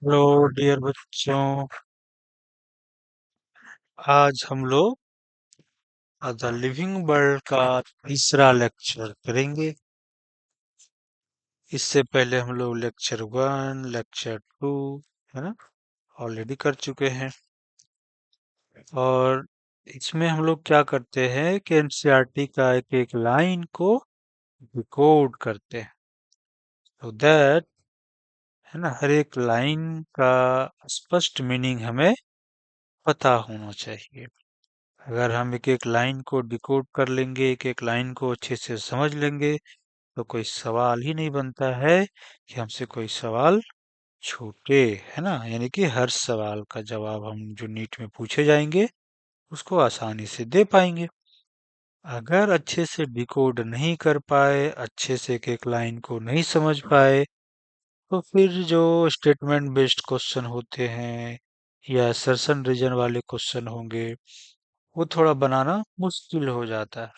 Hello dear बच्चों। आज हम लोग द लिविंग वर्ल्ड का तीसरा लेक्चर करेंगे। इससे पहले हम लोग लेक्चर 1 लेक्चर 2 है ना ऑलरेडी कर चुके हैं। और इसमें हम लोग क्या करते हैं कि एनसीईआरटी का एक एक लाइन को डिकोड करते हैं, तो दैट है ना हर एक लाइन का स्पष्ट मीनिंग हमें पता होना चाहिए। अगर हम एक एक लाइन को डिकोड कर लेंगे, एक एक लाइन को अच्छे से समझ लेंगे, तो कोई सवाल ही नहीं बनता है कि हमसे कोई सवाल छूटे, है ना। यानी कि हर सवाल का जवाब हम जो नीट में पूछे जाएंगे उसको आसानी से दे पाएंगे। अगर अच्छे से डिकोड नहीं कर पाए, अच्छे से एक एक लाइन को नहीं समझ पाए, तो फिर जो स्टेटमेंट बेस्ड क्वेश्चन होते हैं या असर्शन रीजन वाले क्वेश्चन होंगे, वो थोड़ा बनाना मुश्किल हो जाता है।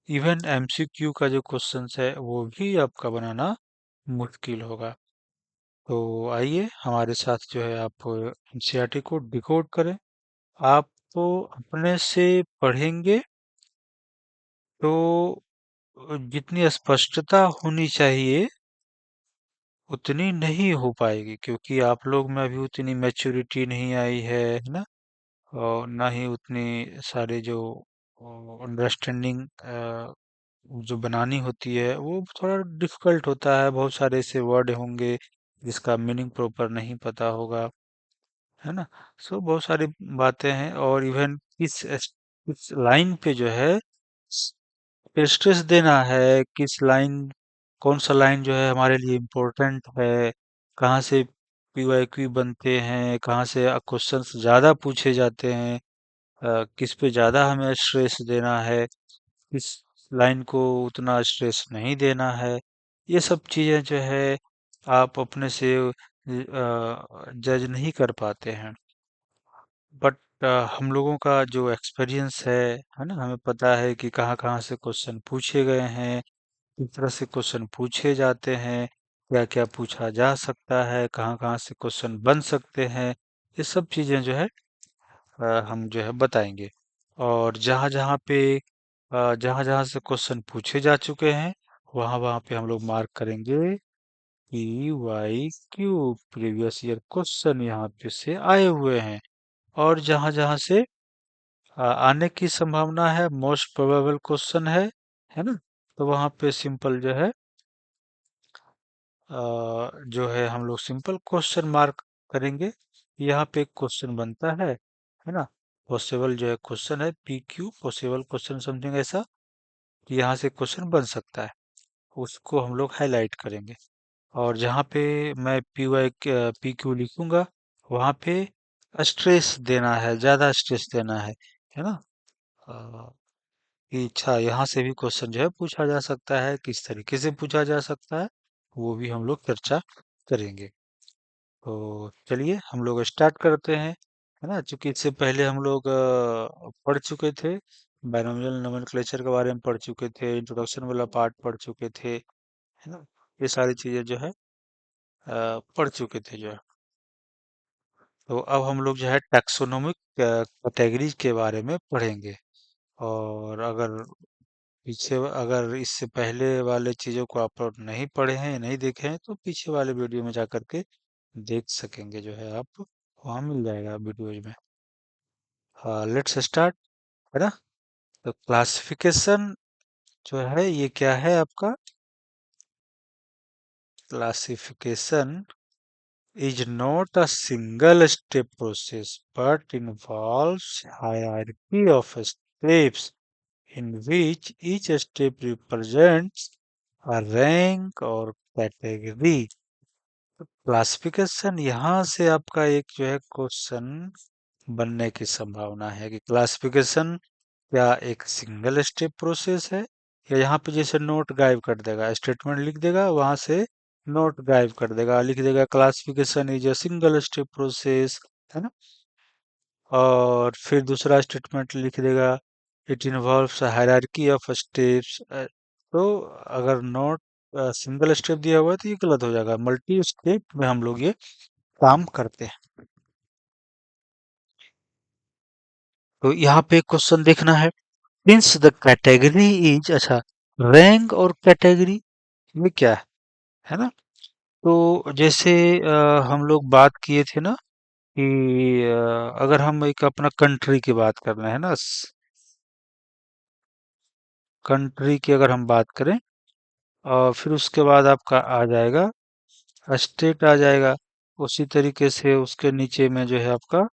इवन एमसीक्यू का जो क्वेश्चंस है वो भी आपका बनाना मुश्किल होगा। तो आइए हमारे साथ जो है आप एनसीईआरटी को डिकोड करें। आप तो अपने से पढ़ेंगे तो जितनी स्पष्टता होनी चाहिए उतनी नहीं हो पाएगी, क्योंकि आप लोग में अभी उतनी मैच्योरिटी नहीं आई है ना। और ना ही उतनी सारे जो अंडरस्टैंडिंग जो बनानी होती है वो थोड़ा डिफिकल्ट होता है। बहुत सारे ऐसे वर्ड होंगे जिसका मीनिंग प्रॉपर नहीं पता होगा, है ना। सो बहुत सारी बातें हैं। और इवन किस लाइन पे जो है स्ट्रेस देना है, किस लाइन, कौन सा लाइन जो है हमारे लिए इम्पोर्टेंट है, कहाँ से पीवाईक्यू बनते हैं, कहाँ से क्वेश्चंस ज़्यादा पूछे जाते हैं, किस पे ज़्यादा हमें स्ट्रेस देना है, किस लाइन को उतना स्ट्रेस नहीं देना है। ये सब चीजें जो है आप अपने से जज नहीं कर पाते हैं। बट हम लोगों का जो एक्सपीरियंस है ना, हमें पता है कि कहाँ कहाँ से क्वेश्चन पूछे गए हैं, किस तरह से क्वेश्चन पूछे जाते हैं, क्या क्या पूछा जा सकता है, कहाँ कहाँ से क्वेश्चन बन सकते हैं। ये सब चीजें जो है हम जो है बताएंगे। और जहाँ जहाँ पे जहाँ जहाँ से क्वेश्चन पूछे जा चुके हैं वहाँ वहाँ पे हम लोग मार्क करेंगे कि Y Q previous year question यहाँ पे से आए हुए हैं। और जहाँ जहाँ से आने की संभावना है, मोस्ट प्रोबेबल क्वेश्चन है ना, तो वहाँ पे सिंपल जो है जो है हम लोग सिंपल क्वेश्चन मार्क करेंगे। यहाँ पे एक क्वेश्चन बनता है ना, पॉसिबल जो है क्वेश्चन है P Q possible question something ऐसा, कि यहाँ से क्वेश्चन बन सकता है, उसको हम लोग हाईलाइट करेंगे। और जहाँ पे मैं पी क्यू लिखूंगा वहाँ पे स्ट्रेस देना है, ज्यादा स्ट्रेस देना है ना। अ, कि अच्छा यहाँ से भी क्वेश्चन जो है पूछा जा सकता है, किस तरीके से पूछा जा सकता है वो भी हम लोग चर्चा करेंगे। तो चलिए हम लोग स्टार्ट करते हैं, है ना। क्योंकि इससे पहले हम लोग पढ़ चुके थे, बायनोमियल नोमेनक्लेचर के बारे में पढ़ चुके थे, इंट्रोडक्शन वाला पार्ट पढ़ चुके थे, है ना। ये सारी चीजें जो है पढ़ चुके थे जो है। तो अब हम लोग जो है टैक्सोनोमिक कैटेगरीज के बारे में पढ़ेंगे। और अगर इससे पहले वाले चीजों को आप लोग नहीं पढ़े हैं, नहीं देखे हैं, तो पीछे वाले वीडियो में जा करके देख सकेंगे जो है आप, वहाँ मिल जाएगा वीडियोज में। लेट्स स्टार्ट, है ना। तो क्लासिफिकेशन जो है ये क्या है आपका, classification is not a single step process but involves hierarchy of steps in which each step represents a rank or category। Classification यहाँ से आपका एक जो है क्वेश्चन बनने की संभावना है कि क्लासिफिकेशन क्या एक सिंगल स्टेप प्रोसेस है, या यहाँ पे जैसे नोट गायब कर देगा, स्टेटमेंट लिख देगा वहां से नोट गायब कर देगा, लिख देगा classification is a single step process, है ना। और फिर दूसरा स्टेटमेंट लिख देगा it involves hierarchy of steps. तो अगर नोट सिंगल स्टेप दिया हुआ है तो ये गलत हो जाएगा। मल्टी स्टेप में हम लोग ये काम करते हैं। तो यहाँ पे क्वेश्चन देखना है, सिंस द कैटेगरी इज, अच्छा, रैंक और कैटेगरी ये क्या है ना। तो जैसे हम लोग बात किए थे ना कि अगर हम एक अपना कंट्री की बात कर रहे हैं ना, कंट्री की अगर हम बात करें और फिर उसके बाद आपका आ जाएगा स्टेट आ जाएगा। उसी तरीके से उसके नीचे में जो है आपका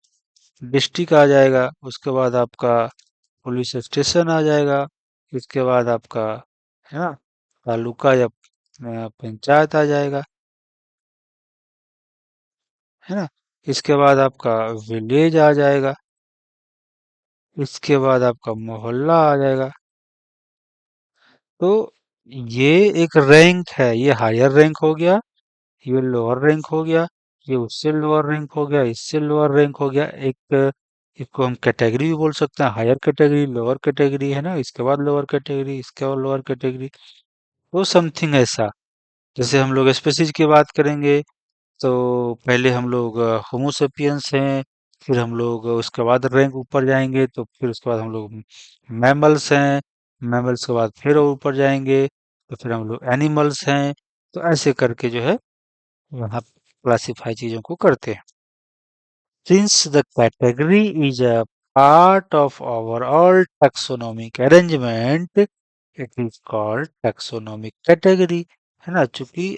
डिस्ट्रिक्ट आ जाएगा। उसके बाद आपका पुलिस स्टेशन आ जाएगा। इसके बाद आपका, है ना, तालुका या पंचायत आ जाएगा, है ना। इसके बाद आपका विलेज आ जाएगा। इसके बाद आपका मोहल्ला आ जाएगा। तो ये एक रैंक है, ये हायर रैंक हो गया, ये लोअर रैंक हो गया, ये उससे लोअर रैंक हो गया, इससे लोअर रैंक हो गया। एक इसको हम कैटेगरी भी बोल सकते हैं, हायर कैटेगरी, लोअर कैटेगरी, है ना। इसके बाद लोअर कैटेगरी, इसके बाद लोअर कैटेगरी। तो समथिंग ऐसा। जैसे हम लोग स्पीशीज की बात करेंगे तो पहले हम लोग होमो सेपियंस हैं, फिर हम लोग उसके बाद रैंक ऊपर जाएंगे तो फिर उसके बाद हम लोग मैमल्स हैं, मैमल्स के बाद फिर और ऊपर जाएंगे तो फिर हम लोग एनिमल्स हैं। तो ऐसे करके जो है यहाँ क्लासिफाई चीजों को करते हैं। Since the category is a part of our all taxonomic arrangement, it is called taxonomic category, है ना। चूंकि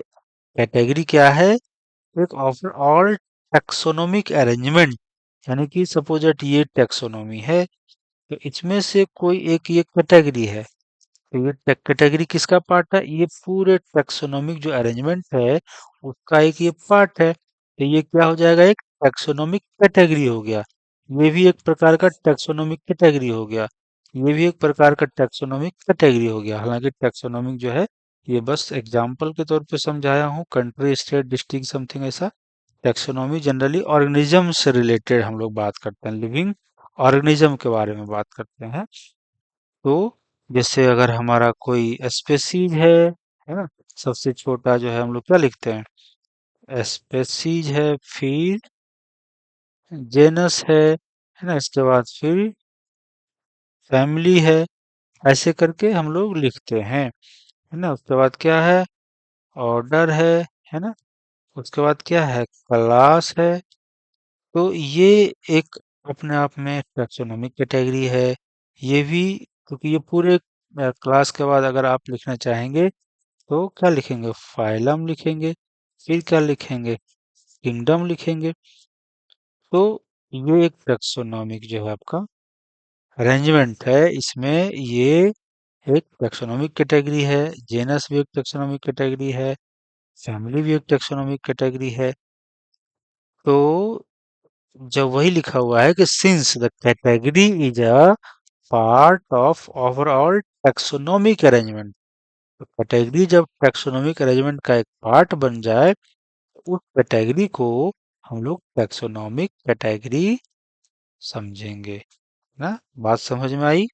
कैटेगरी क्या है, एक ओवरऑल टैक्सोनॉमिक अरेंजमेंट, यानी कि सपोज दैट ये टैक्सोनॉमी है तो इसमें से कोई एक ये कैटेगरी है। तो ये कैटेगरी किसका पार्ट है, ये पूरे टैक्सोनॉमिक जो अरेंजमेंट है उसका एक ये पार्ट है। तो ये क्या हो जाएगा, एक टैक्सोनॉमिक कैटेगरी हो गया। ये भी एक प्रकार का टैक्सोनॉमिक कैटेगरी हो गया। ये भी एक प्रकार का टैक्सोनॉमिक कैटेगरी हो गया। हालांकि टैक्सोनॉमिक जो है ये बस एग्जाम्पल के तौर पे समझाया हूँ, कंट्री, स्टेट, डिस्ट्रिक्ट, समथिंग ऐसा। टैक्सोनॉमी जनरली ऑर्गेनिज्म से रिलेटेड हम लोग बात करते हैं, लिविंग ऑर्गेनिज्म के बारे में बात करते हैं। तो जैसे अगर हमारा कोई स्पेसीज है ना, सबसे छोटा जो है हम लोग क्या लिखते हैं, स्पेसीज है, फिर जेनस है ना, इसके बाद फिर फैमिली है। ऐसे करके हम लोग लिखते हैं, है ना। उसके बाद क्या है, ऑर्डर है ना। उसके बाद क्या है, क्लास है। तो ये एक अपने आप में टैक्सोनॉमिक कैटेगरी है। ये भी, क्योंकि ये पूरे क्लास के बाद अगर आप लिखना चाहेंगे तो क्या लिखेंगे, फाइलम लिखेंगे, फिर क्या लिखेंगे, किंगडम लिखेंगे। तो ये एक टैक्सोनॉमिक जो है आपका अरेंजमेंट है। इसमें ये एक टैक्सोनॉमिक कैटेगरी है, जेनस भी एक टैक्सोनॉमिक कैटेगरी है, फैमिली भी एक टैक्सोनॉमिक कैटेगरी है। तो जब वही लिखा हुआ है कि since the category is a part of overall taxonomic arrangement, तो कैटेगरी जब टैक्सोनॉमिक अरेंजमेंट का एक पार्ट बन जाए तो उस कैटेगरी को हम लोग टैक्सोनॉमिक कैटेगरी समझेंगे ना। बात समझ में आई,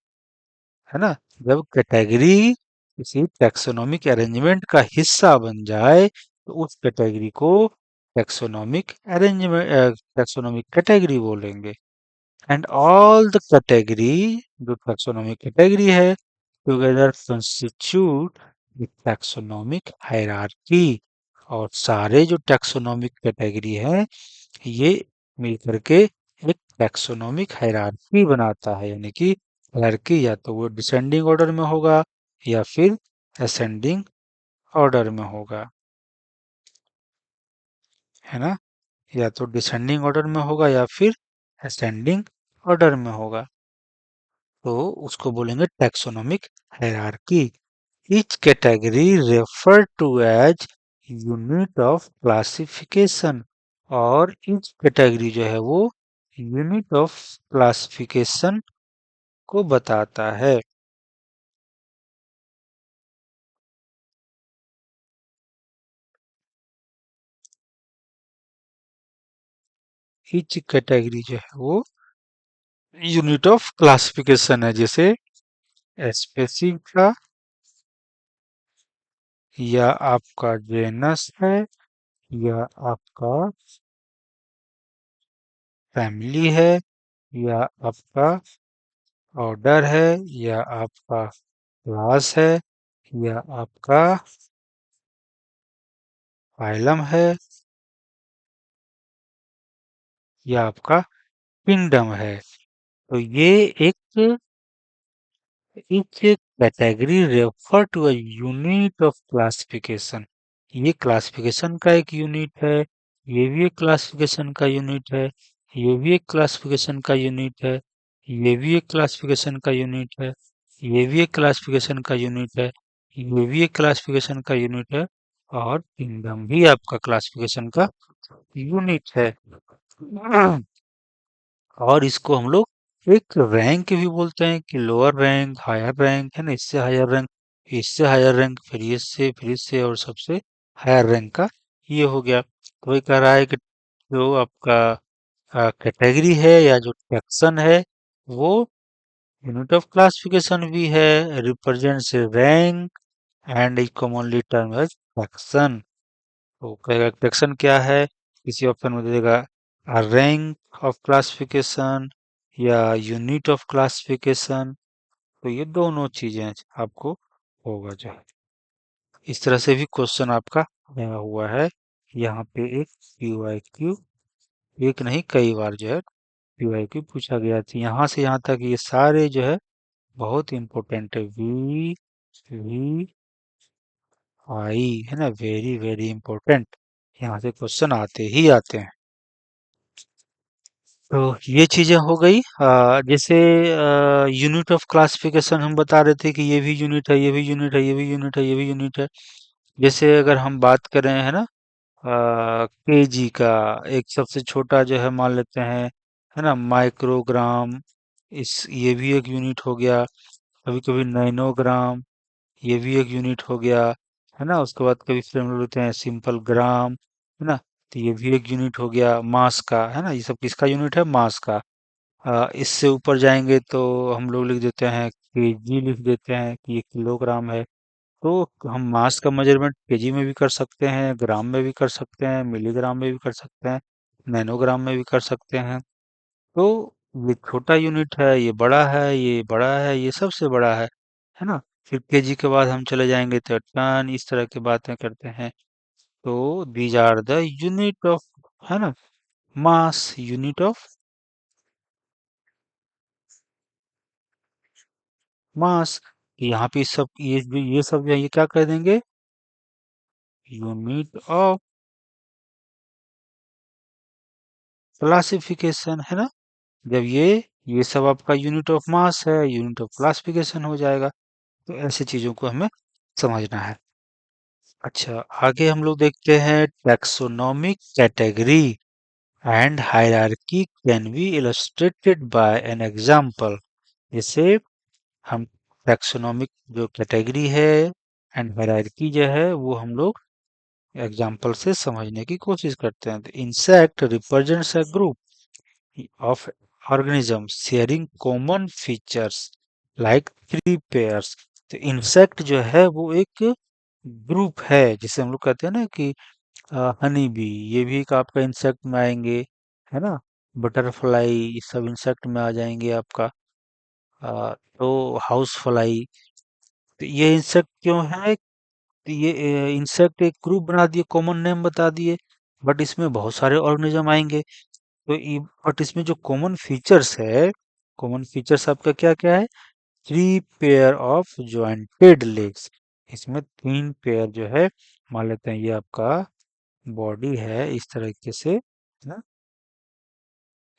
है ना। जब कैटेगरी किसी टैक्सोनॉमिक अरेंजमेंट का हिस्सा बन जाए तो उस कैटेगरी को टैक्सोनॉमिक अरेंजमेंट, टैक्सोनॉमिक कैटेगरी बोलेंगे। एंड ऑल द कैटेगरी, जो टैक्सोनॉमिक कैटेगरी है, टुगेदर कंस्टिट्यूट टैक्सोनॉमिक हायरार्की। और सारे जो टैक्सोनॉमिक कैटेगरी है ये मिल करके एक टैक्सोनॉमिक हायरार्की बनाता है। यानी कि हायरार्की या तो वो डिसेंडिंग ऑर्डर में होगा या फिर असेंडिंग ऑर्डर में होगा, है ना। या तो डिसेंडिंग ऑर्डर में होगा या फिर असेंडिंग ऑर्डर में होगा। तो उसको बोलेंगे taxonomic hierarchy. Each category refer to as unit of classification. और ईच कैटेगरी जो है वो यूनिट ऑफ क्लासिफिकेशन को बताता है। ईच कैटेगरी जो है वो यूनिट ऑफ क्लासिफिकेशन है। जैसे स्पेसिफिक था, या आपका जेनस है, या आपका फैमिली है, या आपका ऑर्डर है, या आपका क्लास है, या आपका फाइलम है, या आपका किंगडम है। तो ये एक each category refer to a unit of classification। ये क्लासिफिकेशन का एक यूनिट है, ये भी एक क्लासिफिकेशन का यूनिट है, ये भी एक क्लासिफिकेशन का यूनिट है, ये भी एक क्लासिफिकेशन का यूनिट है, ये भी एक क्लासिफिकेशन का यूनिट है, ये भी एक क्लासिफिकेशन का यूनिट है, और किंगडम भी आपका क्लासिफिकेशन का यूनिट है। और इसको हम लोग एक रैंक भी बोलते हैं कि लोअर रैंक, हायर रैंक, है ना, इससे हायर रैंक, इससे हायर रैंक, फिर इससे और सबसे हायर रैंक का ये हो गया। तो वही कह रहा है कि जो आपका कैटेगरी है या जो सेक्शन है वो यूनिट ऑफ क्लासिफिकेशन भी है, represents rank and is commonly term as section. तो कहेगा सेक्शन क्या है, किसी ऑप्शन में दे देगा रैंक ऑफ क्लासिफिकेशन या यूनिट ऑफ क्लासिफिकेशन। तो ये दोनों चीजें आपको होगा जो है। इस तरह से भी क्वेश्चन आपका आया हुआ है। यहाँ पे एक PYQ, एक नहीं कई बार जो है PYQ पूछा गया था। यहाँ से यहाँ तक ये सारे जो है बहुत इंपॉर्टेंट है। वी आई, है ना, वेरी वेरी इंपॉर्टेंट। यहाँ से क्वेश्चन आते ही आते हैं। तो ये चीजें हो गई। जैसे यूनिट ऑफ क्लासिफिकेशन हम बता रहे थे कि ये भी यूनिट है, ये भी यूनिट है, ये भी यूनिट है, ये भी यूनिट है। जैसे अगर हम बात करें, है ना, केजी का, एक सबसे छोटा जो है मान लेते हैं, है ना, माइक्रोग्राम, इस ये भी एक यूनिट हो गया। कभी कभी नैनोग्राम, ये भी एक यूनिट हो गया, है ना। उसके बाद कभी फिर हम लोग लेते हैं सिंपल ग्राम, है ना, तो ये भी एक यूनिट हो गया मास का, है ना। ये सब किसका यूनिट है, मास का। इससे ऊपर जाएंगे तो हम लोग लिख देते हैं केजी, लिख देते हैं कि ये किलोग्राम है। तो हम मास का मेजरमेंट केजी में भी कर सकते हैं, ग्राम में भी कर सकते हैं, मिलीग्राम में भी कर सकते हैं, नैनोग्राम में भी कर सकते हैं। तो ये छोटा यूनिट है, ये बड़ा है, ये बड़ा है, ये सबसे बड़ा है ना। फिर केजी के बाद हम चले जाएंगे तो टन, इस तरह की बातें करते हैं। तो these are the unit of, है ना, मास, यूनिट ऑफ मास। यहाँ पे सब ये सब जो है, ये क्या कर देंगे, यूनिट ऑफ क्लासिफिकेशन, है ना। जब ये सब आपका यूनिट ऑफ मास है, यूनिट ऑफ क्लासिफिकेशन हो जाएगा। तो ऐसी चीजों को हमें समझना है। अच्छा, आगे हम लोग देखते हैं taxonomic category and hierarchy can be illustrated bye an example. जैसे हम टैक्सोनॉमिक जो कैटेगरी है एंड हायरार्की जो है वो हम लोग एग्जांपल से समझने की कोशिश करते हैं। Insect represents a group of organisms sharing common features like three pairs। तो इंसेक्ट जो है वो एक ग्रुप है, जिसे हम लोग कहते हैं ना कि हनी बी, ये भी एक आपका इंसेक्ट में आएंगे, है ना। बटरफ्लाई, ये सब इंसेक्ट में आ जाएंगे आपका। तो हाउस फ्लाई, तो ये इंसेक्ट क्यों है, तो ये इंसेक्ट एक ग्रुप बना दिए, कॉमन नेम बता दिए, बट इसमें बहुत सारे ऑर्गेनिज्म आएंगे। तो बट इसमें जो कॉमन फीचर्स है, कॉमन फीचर्स आपका क्या क्या है, three pair of jointed legs. इसमें तीन पेयर जो है, मान लेते हैं ये आपका बॉडी है इस तरीके से, है ना,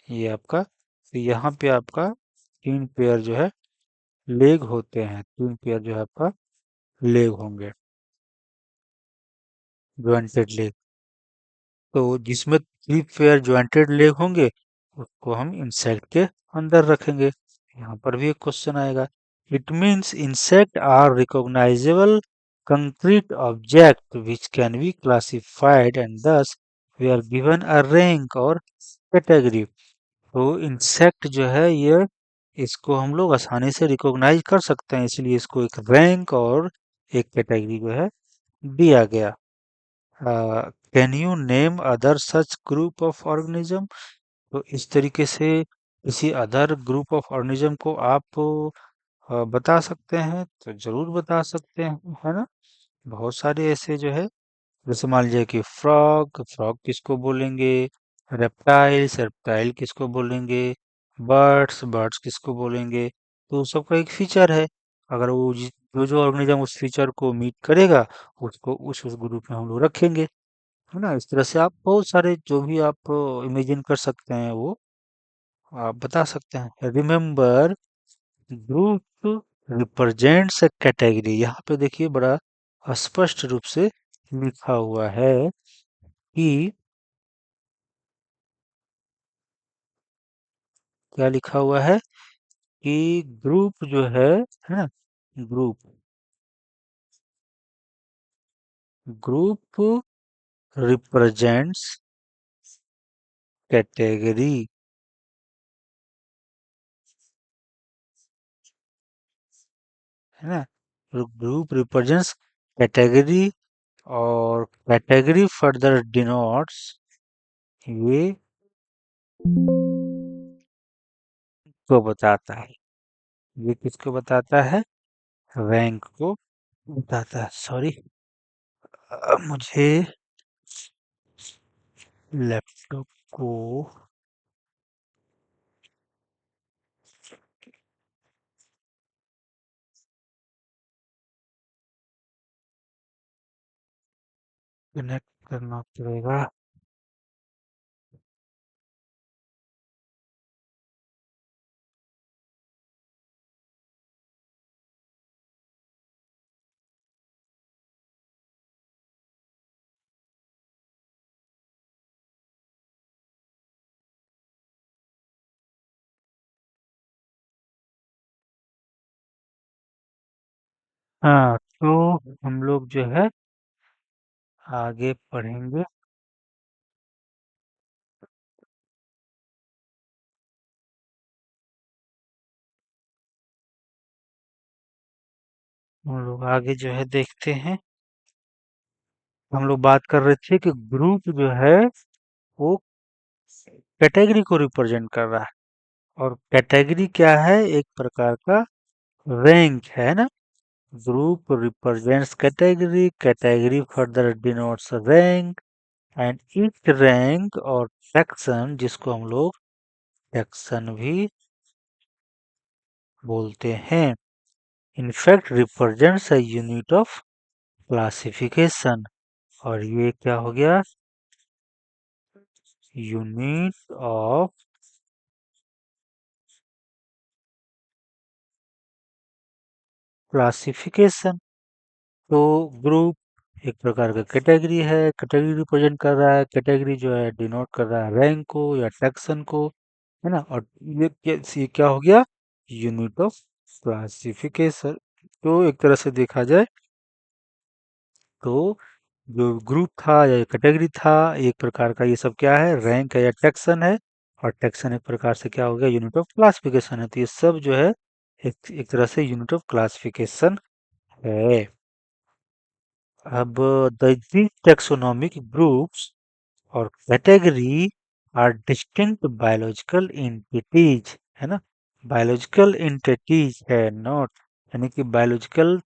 ये आपका, तो यहाँ पे आपका तीन पेयर जो है लेग होते हैं, तीन पेयर जो है आपका लेग होंगे, जॉइंटेड लेग। तो जिसमें थ्री पेयर जॉइंटेड लेग होंगे उसको हम इंसेक्ट के अंदर रखेंगे। यहाँ पर भी एक क्वेश्चन आएगा। It means insect are recognisable concrete object which can be classified and thus we are given a rank और कैटेगरी। तो इंसेक्ट जो है ये, इसको हम लोग आसानी से रिकॉग्नाइज कर सकते हैं, इसलिए इसको एक रैंक और एक कैटेगरी जो है दिया गया। Can you name other such group of organism? तो इस तरीके से किसी अदर ग्रुप ऑफ ऑर्गेनिज्म को आप बता सकते हैं तो जरूर बता सकते हैं, है ना। बहुत सारे ऐसे जो है, जैसे मान लीजिए कि फ्रॉग, फ्रॉग किसको बोलेंगे, रेप्टाइल्स, रेप्टाइल किसको बोलेंगे, बर्ड्स, बर्ड्स किसको बोलेंगे। तो सबका एक फीचर है, अगर वो जो जो ऑर्गेनिज्म उस फीचर को मीट करेगा उसको उस ग्रुप में हम लोग रखेंगे, है ना। इस तरह से आप बहुत सारे जो भी आप इमेजिन कर सकते हैं वो आप बता सकते हैं। Remember, group represents A category. यहाँ पे देखिए बड़ा स्पष्ट रूप से लिखा हुआ है कि क्या लिखा हुआ है कि ग्रुप जो है ना, ग्रुप, ग्रुप रिप्रेजेंट्स कैटेगरी, है ना। ग्रुप रिप्रेजेंट्स कैटेगरी, और कैटेगरी फर्दर डिनोट्स, ये को बताता है, ये किसको बताता है, रैंक को बताता है। सॉरी, मुझे लैपटॉप को कनेक्ट करना पड़ेगा। हाँ, तो हम लोग जो है आगे पढ़ेंगे। हम लोग आगे जो है देखते हैं। हम लोग बात कर रहे थे कि ग्रुप जो है वो कैटेगरी को रिप्रेजेंट कर रहा है, और कैटेगरी क्या है, एक प्रकार का रैंक है ना। Group represents category, category further denotes rank, and each rank और सेक्शन, जिसको हम लोग सेक्शन भी बोलते हैं, in fact represents a unit of classification. और ये क्या हो गया, यूनिट ऑफ क्लासिफिकेशन। तो ग्रुप एक प्रकार का कैटेगरी है, कैटेगरी रिप्रेजेंट कर रहा है, कैटेगरी जो है डिनोट कर रहा है रैंक को या सेक्शन को, है ना। और ये क्या हो गया, यूनिट ऑफ क्लासिफिकेशन। तो एक तरह से देखा जाए तो जो ग्रुप था या कैटेगरी था, एक प्रकार का ये सब क्या है, रैंक है या टेक्सन है। और टेक्सन एक प्रकार से क्या हो गया, यूनिट ऑफ क्लासिफिकेशन है। तो ये सब जो है एक तरह से यूनिट ऑफ क्लासिफिकेशन है। अब द टेक्सोनोमिक ग्रुप्स और category are distinct biological entities, है ना। बायोलॉजिकल एंटिटीज है, नॉट, यानी कि बायोलॉजिकल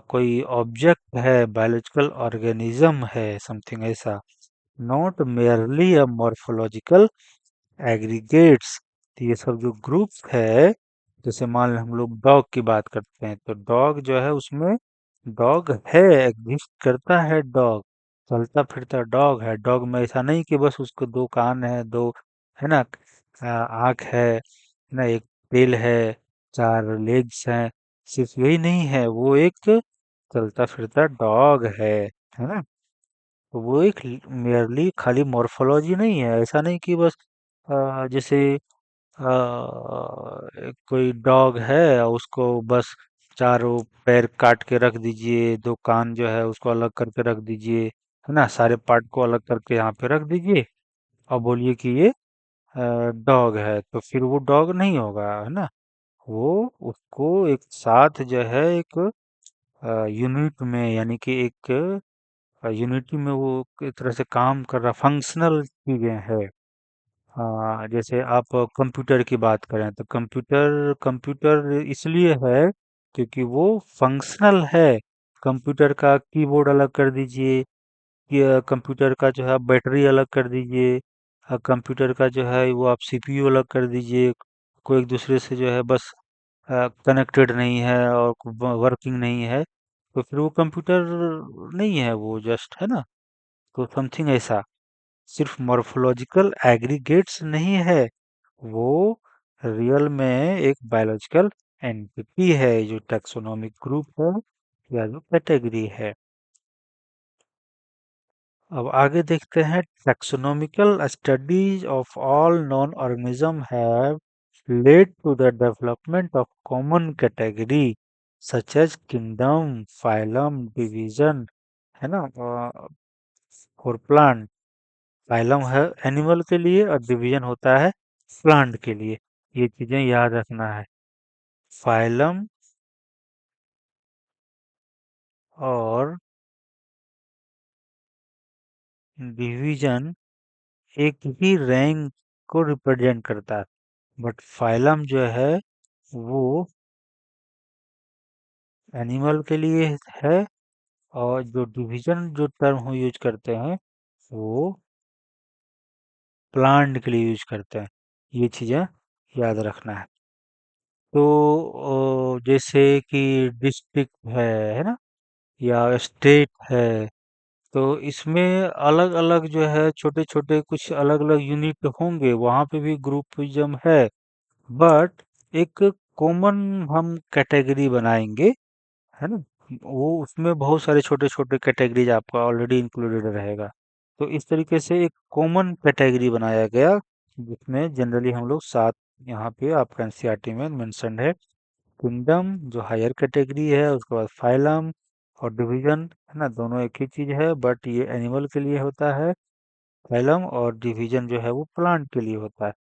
कोई ऑब्जेक्ट है, बायोलॉजिकल ऑर्गेनिज्म है, समथिंग ऐसा, not merely a morphological aggregates. तो ये सब जो ग्रुप्स है, जैसे मान लो हम लोग डॉग की बात करते हैं, तो डॉग जो है उसमें डॉग है, एग्जिस्ट करता है डॉग, चलता फिरता डॉग है। डॉग में ऐसा नहीं कि बस उसको दो कान है, दो, है ना, आँख है ना, एक टेल है, चार लेग्स हैं, सिर्फ यही नहीं है, वो एक चलता फिरता डॉग है ना। तो वो एक मेयरली खाली मॉर्फोलॉजी नहीं है, ऐसा नहीं कि बस जैसे कोई डॉग है और उसको बस चारों पैर काट के रख दीजिए, दो कान जो है उसको अलग करके रख दीजिए, है ना, सारे पार्ट को अलग करके यहाँ पे रख दीजिए और बोलिए कि ये डॉग है, तो फिर वो डॉग नहीं होगा, है ना। वो उसको एक साथ जो है एक यूनिट में, यानी कि एक यूनिटी में वो एक तरह से काम कर रहा, फंक्शनल चीजें है। हाँ, जैसे आप कंप्यूटर की बात करें तो कंप्यूटर कंप्यूटर इसलिए है क्योंकि वो फंक्शनल है। कंप्यूटर का कीबोर्ड अलग कर दीजिए, कि कंप्यूटर का जो है बैटरी अलग कर दीजिए, कंप्यूटर का जो है वो आप सीपीयू अलग कर दीजिए। कोई एक दूसरे से जो है बस कनेक्टेड नहीं है और वर्किंग नहीं है, तो फिर वो कंप्यूटर नहीं है, वो जस्ट है ना। तो समथिंग ऐसा, सिर्फ मॉर्फोलॉजिकल एग्रीगेट्स नहीं है, वो रियल में एक बायोलॉजिकल एंटिटी है, जो टैक्सोनॉमिक ग्रुप है या जो कैटेगरी है। अब आगे देखते हैं, taxonomical studies of all non organism have led to the development of common category such as kingdom, phylum, division, है ना, और प्लांट। फाइलम है एनिमल के लिए और डिवीजन होता है प्लांट के लिए। ये चीजें याद रखना है। फाइलम और डिवीजन एक ही रैंक को रिप्रेजेंट करता है, बट फाइलम जो है वो एनिमल के लिए है, और जो डिवीजन जो टर्म हम यूज करते हैं वो प्लांट के लिए यूज करते हैं। ये चीजें याद रखना है। तो जैसे कि डिस्ट्रिक्ट है ना, या स्टेट है, तो इसमें अलग अलग जो है छोटे छोटे कुछ अलग अलग यूनिट होंगे, वहां पे भी ग्रुपिज्म है, बट एक कॉमन हम कैटेगरी बनाएंगे, है ना। वो उसमें बहुत सारे छोटे छोटे कैटेगरीज आपका ऑलरेडी इंक्लूडेड रहेगा। तो इस तरीके से एक कॉमन कैटेगरी बनाया गया, जिसमें जनरली हम लोग सात, यहाँ पे आपका एनसीईआरटी में मेंशन्ड है। किंगडम जो हायर कैटेगरी है, उसके बाद फाइलम और डिवीजन, है ना, दोनों एक ही चीज है, बट ये एनिमल के लिए होता है। फाइलम और डिवीजन जो है वो प्लांट के लिए होता है।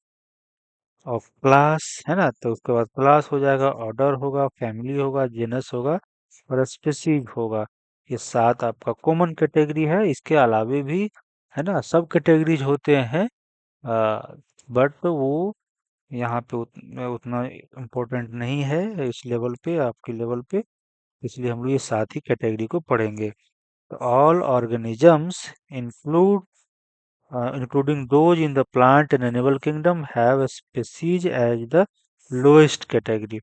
और क्लास, है ना, तो उसके बाद क्लास हो जाएगा, ऑर्डर होगा, फैमिली होगा, जेनस होगा और स्पीशीज होगा। ये सात आपका कॉमन कैटेगरी है। इसके अलावे भी, है ना, सब कैटेगरीज होते हैं, बट वो यहाँ पे उतना इम्पोर्टेंट नहीं है इस लेवल पे, आपके लेवल पे। इसलिए हम लोग ये सात ही कैटेगरी को पढ़ेंगे। तो all organisms include including those in the plant and animal kingdom have a species as the lowest category।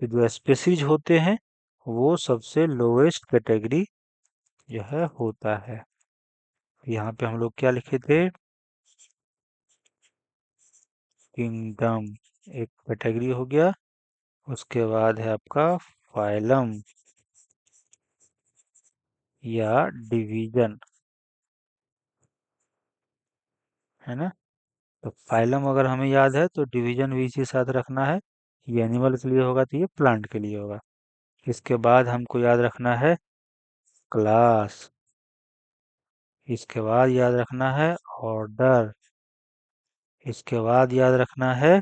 तो जो स्पेसीज होते हैं वो सबसे लोएस्ट कैटेगरी जो है होता है। यहाँ पे हम लोग क्या लिखे थे, किंगडम एक कैटेगरी हो गया, उसके बाद है आपका फाइलम या डिवीजन, है ना। तो फाइलम अगर हमें याद है तो डिवीजन भी इसी साथ रखना है। ये एनिमल के लिए होगा तो ये प्लांट के लिए होगा। इसके बाद हमको याद रखना है क्लास, इसके बाद याद रखना है ऑर्डर, इसके बाद याद रखना है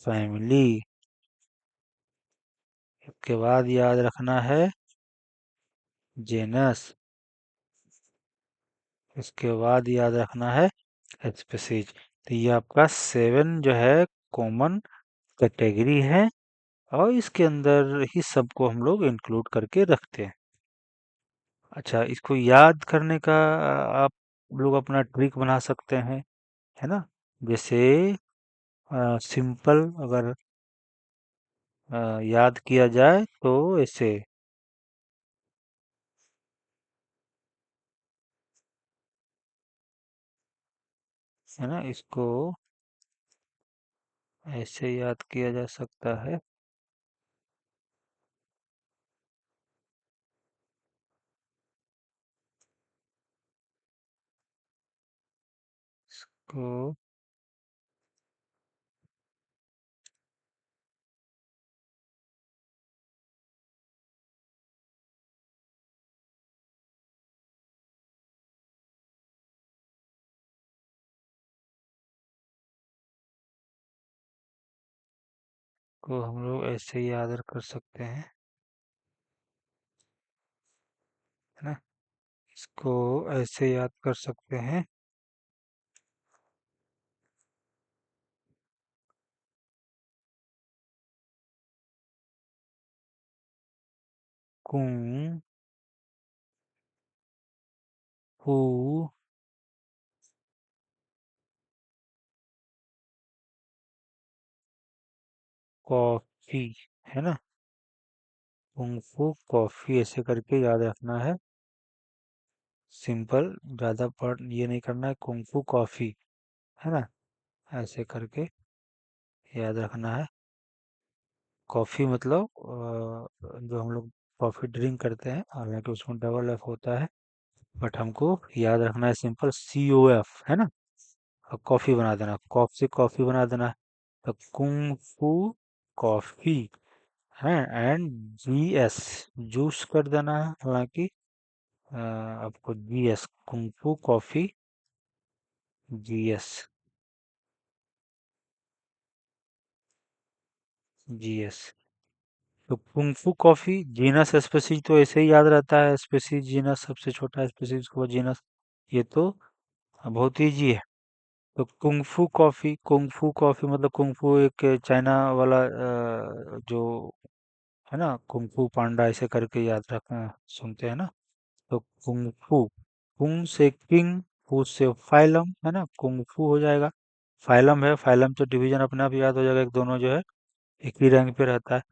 फैमिली, इसके बाद याद रखना है जेनस, इसके बाद याद रखना है स्पीसीज। तो ये आपका सेवन जो है कॉमन कैटेगरी है, और इसके अंदर ही सबको हम लोग इंक्लूड करके रखते हैं। अच्छा, इसको याद करने का आप लोग अपना ट्रिक बना सकते हैं, है ना। जैसे सिंपल अगर याद किया जाए तो ऐसे, है ना, इसको ऐसे याद किया जा सकता है। इसको को हम लोग ऐसे याद कर सकते हैं। है ना। इसको ऐसे याद कर सकते हैं। कुं फू कॉफी, है ना। कुंफू कॉफी ऐसे करके याद रखना है। सिंपल, ज्यादा पढ़ ये नहीं करना है, कुंफू कॉफी, है ना। ऐसे करके याद रखना है। कॉफी मतलब जो हम लोग कॉफी ड्रिंक करते हैं, हालांकि उसमें डबल एफ होता है, बट हमको याद रखना है सिंपल COF, है ना। अब कॉफी बना देना, कॉफ से कॉफी बना देना है। तो कुंग फू कॉफी है। एंड GS जूस कर देना है, हालांकि आपको GS कुंग फू कॉफी GS GS। तो कुंग फू कॉफी जीनस स्पेसीज तो ऐसे ही याद रहता है, स्पेसीज जीनस सबसे छोटा स्पेसीज को जीनस, ये तो बहुत ईजी है। तो कुंग कॉफी, कुंग कॉफी मतलब कुंग एक चाइना वाला जो है ना, कुंग पांडा ऐसे करके याद रखना, सुनते हैं ना। तो कुंग से किंग, फू से फाइलम, है ना, कुंग फू हो जाएगा। फाइलम है, फाइलम तो डिवीजन अपने आप याद हो जाएगा, एक दोनों जो है एक ही रैंक पे रहता है।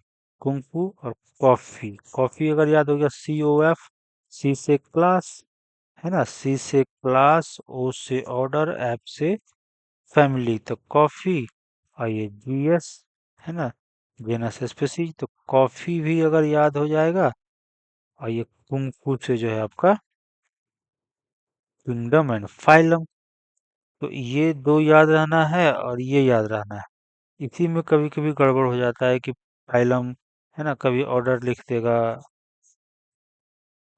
कुंग फू और कॉफी, कॉफी अगर याद हो गया COF, सी से क्लास, है ना, C से क्लास, O से ऑर्डर, F से फैमिली, तो कॉफी। और ये GS, है ना, जेनस स्पीसीज, तो कॉफी भी अगर याद हो जाएगा। और ये कुंग से जो है आपका किंगडम एंड फाइलम। तो ये दो याद रहना है और ये याद रहना है। इसी में कभी कभी गड़बड़ हो जाता है कि फाइलम, है ना, कभी ऑर्डर लिख देगा,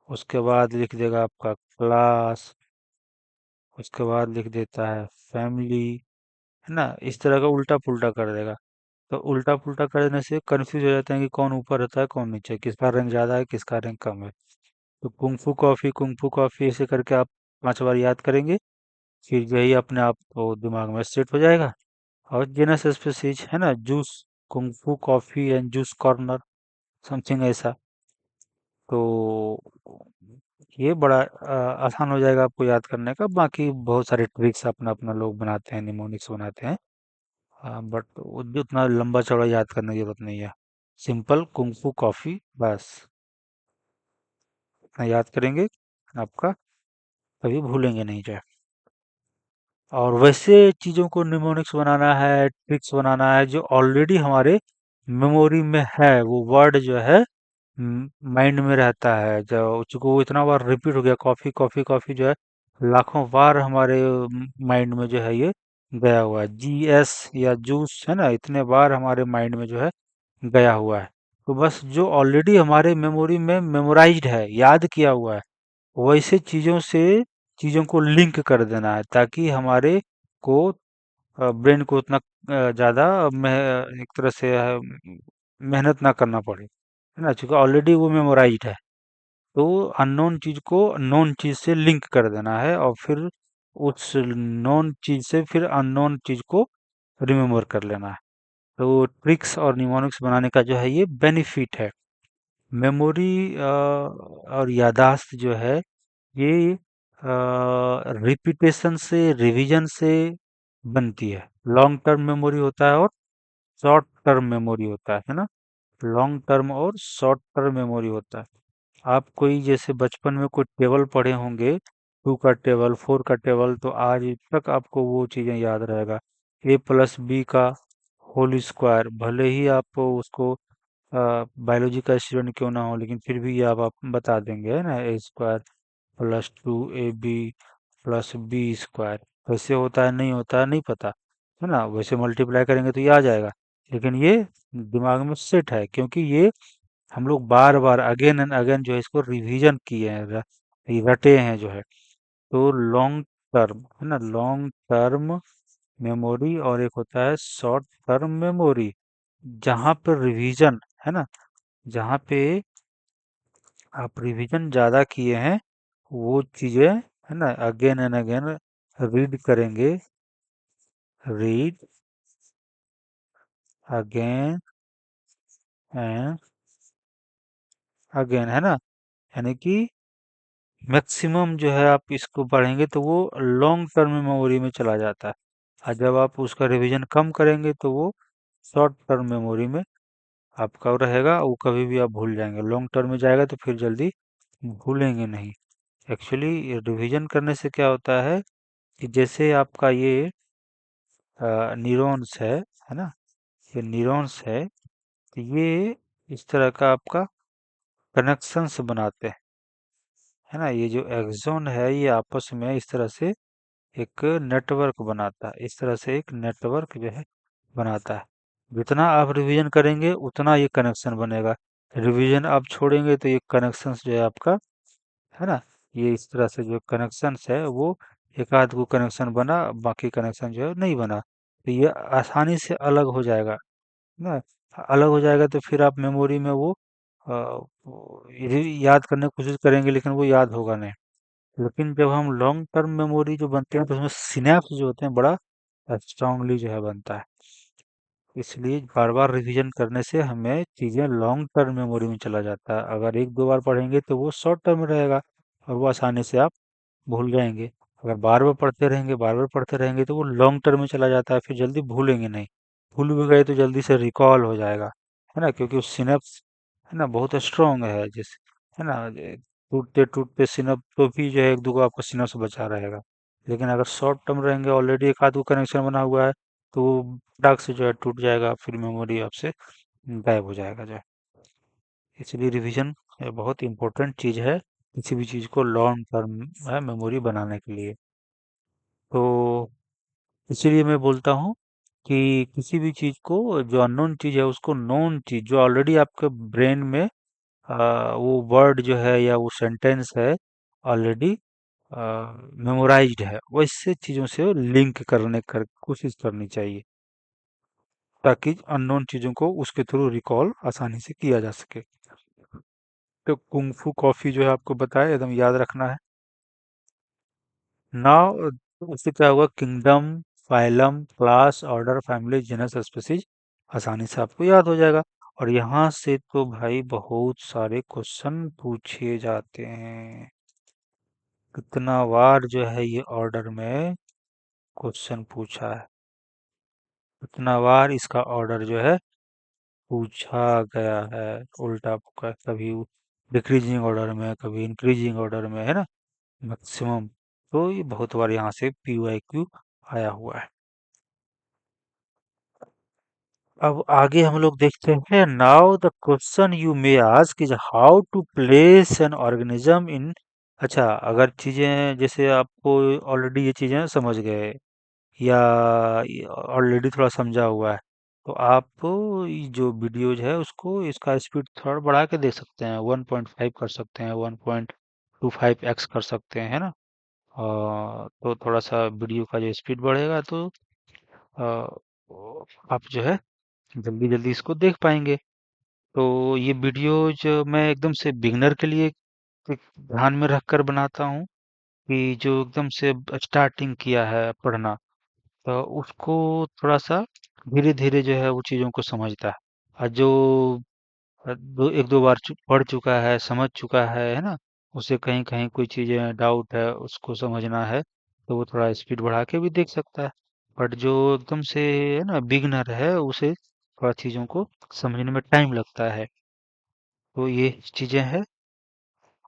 उसके बाद लिख देगा आपका क्लास, उसके बाद लिख देता है फैमिली, है ना, इस तरह का उल्टा पुल्टा कर देगा। तो उल्टा पुल्टा कर देने से कंफ्यूज हो जाते हैं कि कौन ऊपर रहता है कौन नीचे, किसका रैंक ज्यादा है किसका रैंक कम है। तो कुंफू कॉफी ऐसे करके आप 5 बार याद करेंगे, फिर यही अपने आप को दिमाग में सेट हो जाएगा। और जेनस स्पीसीज, है ना, juice, kung fu coffee and juice corner, something ऐसा। तो ये बड़ा आसान हो जाएगा आपको याद करने का। बाकी बहुत सारे ट्रिक्स अपना अपना लोग बनाते हैं, निमोनिक्स बनाते हैं, बट उतना लंबा चौड़ा याद करने की जरूरत नहीं है। सिंपल कुंफू कॉफी बस, इतना याद करेंगे, आपका कभी भूलेंगे नहीं जो है। और वैसे चीजों को निमोनिक्स बनाना है, ट्रिक्स बनाना है जो ऑलरेडी हमारे मेमोरी में है, वो वर्ड जो है माइंड में रहता है, जो चूंकि वो इतना बार रिपीट हो गया, कॉफी कॉफी कॉफी जो है लाखों बार हमारे माइंड में जो है ये गया हुआ है। GS या जूस, है ना, इतने बार हमारे माइंड में जो है गया हुआ है। तो बस जो ऑलरेडी हमारे मेमोरी में मेमोराइज्ड है, याद किया हुआ है, वैसे चीजों से चीजों को लिंक कर देना है, ताकि हमारे को ब्रेन को उतना ज्यादा एक तरह से मेहनत ना करना पड़े, है ना, क्योंकि ऑलरेडी वो मेमोराइज्ड है। तो अननोन चीज को नोन चीज से लिंक कर देना है, और फिर उस नोन चीज से फिर अननोन चीज को रिमेम्बर कर लेना है। तो ट्रिक्स और निमोनिक्स बनाने का जो है ये बेनिफिट है। मेमोरी और याददाश्त जो है ये रिपीटेशन से, रिवीजन से बनती है। लॉन्ग टर्म मेमोरी होता है और शॉर्ट टर्म मेमोरी होता है ना। लॉन्ग टर्म और शॉर्ट टर्म मेमोरी होता है। आप कोई जैसे बचपन में कोई टेबल पढ़े होंगे, 2 का टेबल, 4 का टेबल, तो आज तक आपको वो चीजें याद रहेगा। A+B का होल स्क्वायर, भले ही आप उसको बायोलॉजी का स्टूडेंट क्यों ना हो, लेकिन फिर भी ये आप बता देंगे, है ना, A² + 2AB + B²। वैसे होता है नहीं होता है नहीं पता, है ना, वैसे मल्टीप्लाई करेंगे तो ये आ जाएगा। लेकिन ये दिमाग में सेट है, क्योंकि ये हम लोग बार बार अगेन एंड अगेन जो है इसको रिवीजन किए हैं, रटे हैं जो है। तो लॉन्ग टर्म, है ना, लॉन्ग टर्म मेमोरी, और एक होता है शॉर्ट टर्म मेमोरी, जहाँ पर रिवीजन, है ना, जहाँ पे आप रिवीजन ज़्यादा किए हैं, वो चीज़ें है ना अगेन एंड अगेन रीड करेंगे, रीड अगेन एंड अगेन, है ना। यानी कि मैक्सिमम जो है आप इसको पढ़ेंगे तो वो लॉन्ग टर्म मेमोरी में चला जाता है, और जब आप उसका रिवीजन कम करेंगे तो वो शॉर्ट टर्म मेमोरी में आपका रहेगा, वो कभी भी आप भूल जाएंगे। लॉन्ग टर्म में जाएगा तो फिर जल्दी भूलेंगे नहीं। एक्चुअली रिवीजन करने से क्या होता है कि जैसे आपका ये न्यूरॉन्स है ना, ये न्यूरॉन्स है, तो ये इस तरह का आपका कनेक्शंस बनाते हैं, है ना। ये जो एक्सॉन है ये आपस में इस तरह से एक नेटवर्क बनाता है, इस तरह से एक नेटवर्क जो है बनाता है। जितना आप रिवीजन करेंगे उतना ये कनेक्शन बनेगा, रिवीजन आप छोड़ेंगे तो ये कनेक्शंस जो है आपका, है ना, ये इस तरह से जो कनेक्शंस है वो एक आध को कनेक्शन बना, बाकी कनेक्शन जो है नहीं बना, तो ये आसानी से अलग हो जाएगा ना। अलग हो जाएगा तो फिर आप मेमोरी में याद करने की कोशिश करेंगे लेकिन वो याद होगा नहीं। लेकिन जब हम लॉन्ग टर्म मेमोरी जो बनते हैं तो उसमें सिनेप्स जो होते हैं बड़ा स्ट्रांगली जो है बनता है। इसलिए बार बार रिवीजन करने से हमें चीज़ें लॉन्ग टर्म मेमोरी में चला जाता है। अगर एक दो बार पढ़ेंगे तो वो शॉर्ट टर्म में रहेगा और वो आसानी से आप भूल जाएंगे। अगर बार बार पढ़ते रहेंगे, बार बार पढ़ते रहेंगे तो वो लॉन्ग टर्म में चला जाता है, फिर जल्दी भूलेंगे नहीं। भूल भी गए तो जल्दी से रिकॉल हो जाएगा, है ना, क्योंकि वो सिनेप्स है ना बहुत स्ट्रांग है, जैसे है ना टूटते टूटते सिनप तो भी जो है एक दो को आपका सिनप्स बचा रहेगा। लेकिन अगर शॉर्ट टर्म रहेंगे, ऑलरेडी एक आध को कनेक्शन बना हुआ है, तो वो फटाक से जो है टूट जाएगा, फिर मेमोरी आपसे गायब हो जाएगा जो है। इसलिए रिवीजन बहुत इंपॉर्टेंट चीज़ है किसी भी चीज़ को लॉन्ग टर्म मेमोरी बनाने के लिए। तो इसीलिए मैं बोलता हूँ कि किसी भी चीज़ को, जो अननोन चीज़ है उसको नोन चीज़ जो ऑलरेडी आपके ब्रेन में वो वर्ड जो है या वो सेंटेंस है ऑलरेडी मेमोराइज्ड है, वैसे चीज़ों से लिंक करने कर कोशिश करनी चाहिए, ताकि अननोन चीज़ों को उसके थ्रू रिकॉल आसानी से किया जा सके। तो कुंग फू कॉफ़ी जो है आपको बताया एकदम याद रखना है। नाउ उससे क्या होगा, kingdom, phylum, class, order, family, genus, species आसानी से आपको याद हो जाएगा। और यहाँ से तो भाई बहुत सारे क्वेश्चन पूछे जाते हैं, कितना बार जो है ये ऑर्डर में क्वेश्चन पूछा है, कितना बार इसका ऑर्डर जो है पूछा गया है, उल्टा पुल्टा, कभी डिक्रीजिंग ऑर्डर में, कभी इंक्रीजिंग ऑर्डर में, है ना, मैक्सिमम। तो ये बहुत बार यहाँ से PYQ आया हुआ है। अब आगे हम लोग देखते हैं, now the question you may ask is how to place an organism in. अच्छा, अगर चीजें जैसे आपको ऑलरेडी ये चीजें समझ गए या ऑलरेडी थोड़ा समझा हुआ है, तो आप ये जो वीडियोज है उसको इसका स्पीड थोड़ा बढ़ा के देख सकते हैं, 1.5 कर सकते हैं, 1.25x कर सकते हैं, है ना। तो थोड़ा सा वीडियो का जो स्पीड बढ़ेगा तो अ, आप जो है जल्दी जल्दी इसको देख पाएंगे। तो ये वीडियोज मैं एकदम से बिगनर के लिए एक ध्यान में रखकर बनाता हूँ, कि जो एकदम से स्टार्टिंग किया है पढ़ना, तो उसको थोड़ा सा धीरे धीरे जो है वो चीज़ों को समझता है। और जो एक दो बार पढ़ चुका है, समझ चुका है ना, उसे कहीं कहीं कोई चीज़ें डाउट है उसको समझना है, तो वो थोड़ा स्पीड बढ़ा के भी देख सकता है। बट जो एकदम से है ना बिगनर है, उसे थोड़ा चीज़ों को समझने में टाइम लगता है। तो ये चीज़ें हैं,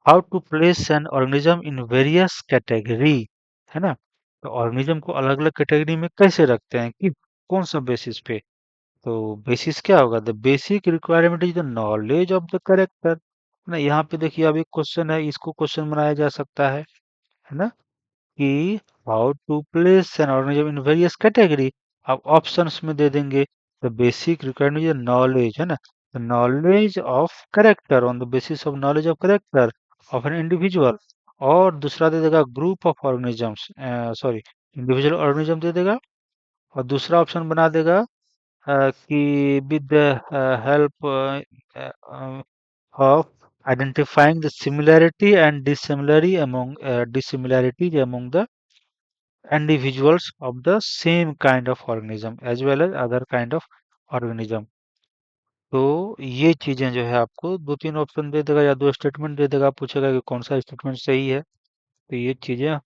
how to place an organism in various category, है ना। तो ऑर्गेनिज्म को अलग अलग कैटेगरी में कैसे रखते हैं, कि कौन सा बेसिस पे। तो बेसिस क्या होगा, the basic requirement is the knowledge of the character ना। यहाँ पे देखिए अब एक क्वेश्चन है, इसको क्वेश्चन बनाया जा सकता है ना, कि how to place an organism in various category. आप ऑप्शंस में दे देंगे, the basic requirement is knowledge, है ना, the knowledge of character, on the basis of knowledge of character of an individual. और दूसरा दे देगा group of organisms, sorry, individual organism दे देगा। और दूसरा ऑप्शन बना देगा कि with the help of identifying the similarity and dissimilarities among the individuals of the same kind of organism as well as other kind of organism. तो ये चीजें जो है आपको दो तीन ऑप्शन दे देगा या दो स्टेटमेंट दे देगा, पूछेगा कि कौन सा स्टेटमेंट सही है। तो ये चीजें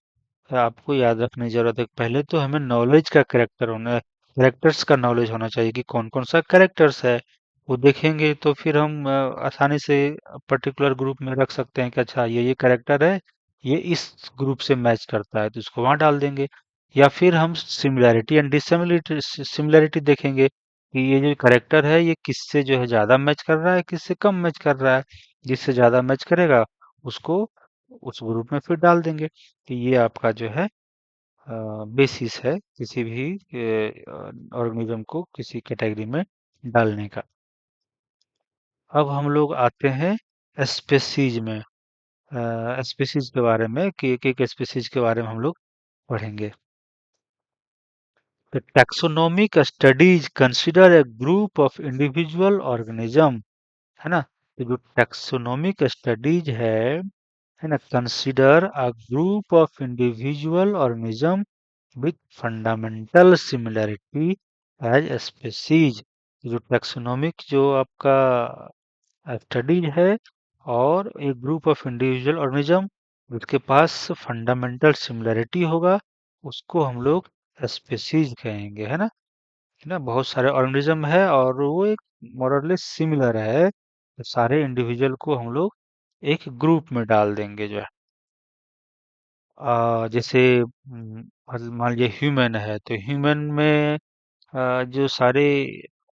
आपको याद रखने की जरूरत है। पहले तो हमें नॉलेज का कैरेक्टर्स का नॉलेज होना चाहिए कि कौन कौन सा कैरेक्टर्स है, वो देखेंगे तो फिर हम आसानी से पर्टिकुलर ग्रुप में रख सकते हैं कि अच्छा ये कैरेक्टर है, ये इस ग्रुप से मैच करता है तो इसको वहां डाल देंगे। या फिर हम सिमिलैरिटी एंड डिससिमिलरिटी सिमिलैरिटी देखेंगे कि ये जो कैरेक्टर है ये किससे जो है ज्यादा मैच कर रहा है, किससे कम मैच कर रहा है। जिससे ज्यादा मैच करेगा उसको उस ग्रुप में फिर डाल देंगे। कि ये आपका जो है बेसिस है किसी भी ऑर्गेनिज्म को किसी कैटेगरी में डालने का। अब हम लोग आते हैं स्पेसीज में। स्पेसीज के बारे में कि एक एक स्पेसीज के बारे में हम लोग पढ़ेंगे। The taxonomic studies consider a group of individual organism, है ना। तो जो टैक्सोनॉमिक स्टडीज है ना, consider a group of individual organism with fundamental similarity as species. जो टैक्सोनॉमिक जो आपका स्टडीज है और एक ग्रुप ऑफ इंडिविजुअल ऑर्गेनिज्म जिसके पास फंडामेंटल सिमिलरिटी होगा उसको हम लोग स्पीसीज कहेंगे, है ना। बहुत सारे ऑर्गेनिज्म है और वो एक मोरलेस सिमिलर है, तो सारे इंडिविजुअल को हम लोग एक ग्रुप में डाल देंगे जो है। जैसे मान लीजिए ह्यूमन है तो ह्यूमन में जो सारे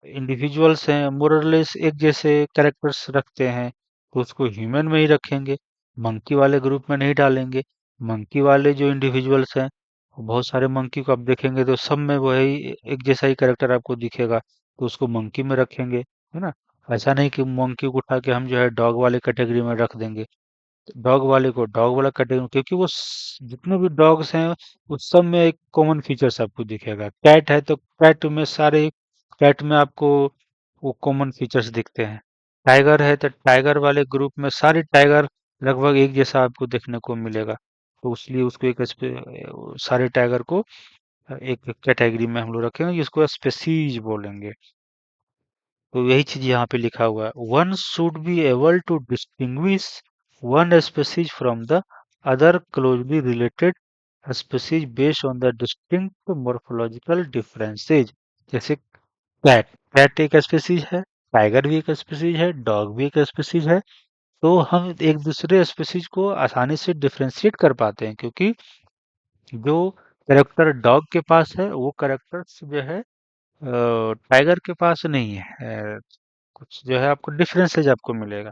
इंडिविजुअल्स हैं मोरलेस एक जैसे कैरेक्टर्स रखते हैं तो उसको ह्यूमन में ही रखेंगे, मंकी वाले ग्रुप में नहीं डालेंगे। मंकी वाले जो इंडिविजुअल्स हैं वो बहुत सारे मंकी को आप देखेंगे तो सब में वही एक जैसा ही कैरेक्टर आपको दिखेगा तो उसको मंकी में रखेंगे, है ना। ऐसा नहीं कि मंकी को उठा के हम जो है डॉग वाले कैटेगरी में रख देंगे। डॉग वाले को डॉग वाला कैटेगरी, क्योंकि वो जितने भी डॉग्स हैं उस सब में एक कॉमन फीचर्स आपको दिखेगा। कैट है तो कैट में सारे कैट में आपको वो कॉमन फीचर्स दिखते हैं। टाइगर है तो टाइगर वाले ग्रुप में सारे टाइगर लगभग एक जैसा आपको देखने को मिलेगा। तो इसलिए उसको सारे टाइगर को एक कैटेगरी में हम लोग रखेंगे जिसको स्पेसीज बोलेंगे। तो यही चीज यहाँ पे लिखा हुआ है, one should be able to distinguish one species from the other closely related species based on the distinct morphological differences. जैसे कैट, कैट एक स्पीसीज है, टाइगर भी एक स्पीसीज है, डॉग भी एक स्पीसीज है। तो हम एक दूसरे स्पीसीज को आसानी से डिफरेंशिएट कर पाते हैं क्योंकि जो कैरेक्टर डॉग के पास है वो कैरेक्टर जो है टाइगर के पास नहीं है। कुछ जो है आपको डिफरेंसेस आपको मिलेगा।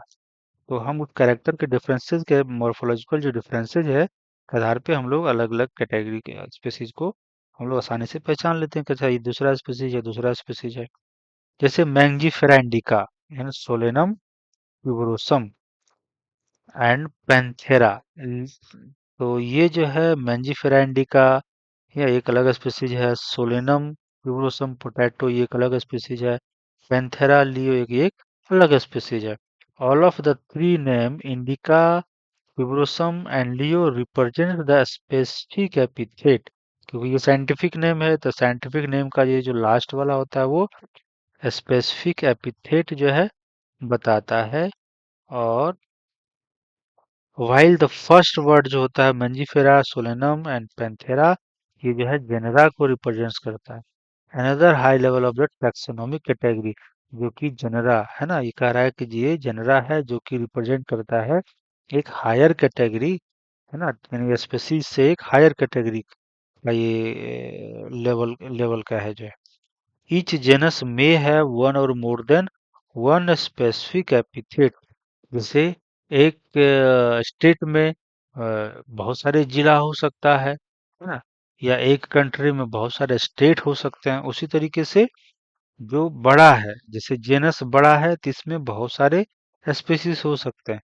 तो हम उस कैरेक्टर के डिफरेंसेस के मॉर्फोलॉजिकल जो डिफरेंसेस है के आधार पे हम लोग अलग अलग कैटेगरी के स्पीसीज को हम लोग आसानी से पहचान लेते हैं कि अच्छा ये दूसरा स्पीसीज है दूसरा स्पीसीज है। जैसे मैंजीफेरा इंडिका यानी सोलेनम ट्यूबरोसम एंड पैंथेरा। तो ये जो है मैंजीफेरा इंडिका ये एक अलग स्पीसीज है। सोलेनम ट्यूबरोसम पोटैटो ये एक अलग स्पीसीज है। पैंथेरा लियो एक अलग स्पीसीज है। All of the three name indica tuberosum and Leo represent the specific epithet. क्योंकि ये साइंटिफिक नेम है तो साइंटिफिक नेम का ये जो लास्ट वाला होता है वो स्पेसिफिक एपिथेट जो है बताता है। और वाइल द फर्स्ट वर्ड जो होता है मंजीफेरा सोलेनम एंड पैंथेरा ये जो है जेनरा को रिप्रेजेंट करता है। Another high level of the taxonomic category जो कि जनरा है ना, ये कह रहा है कि ये जनरा है जो कि रिप्रेजेंट करता है एक हायर कैटेगरी, है ना। यानी स्पेसीज से एक हायर कैटेगरी का ये लेवल का है जो है। Each genus may have one और more than one specific epithet. जैसे एक स्टेट में बहुत सारे जिला हो सकता है ना। या एक कंट्री में बहुत सारे स्टेट हो सकते हैं। उसी तरीके से जो बड़ा है जैसे जेनस बड़ा है तो इसमें बहुत सारे स्पीसीज हो सकते हैं।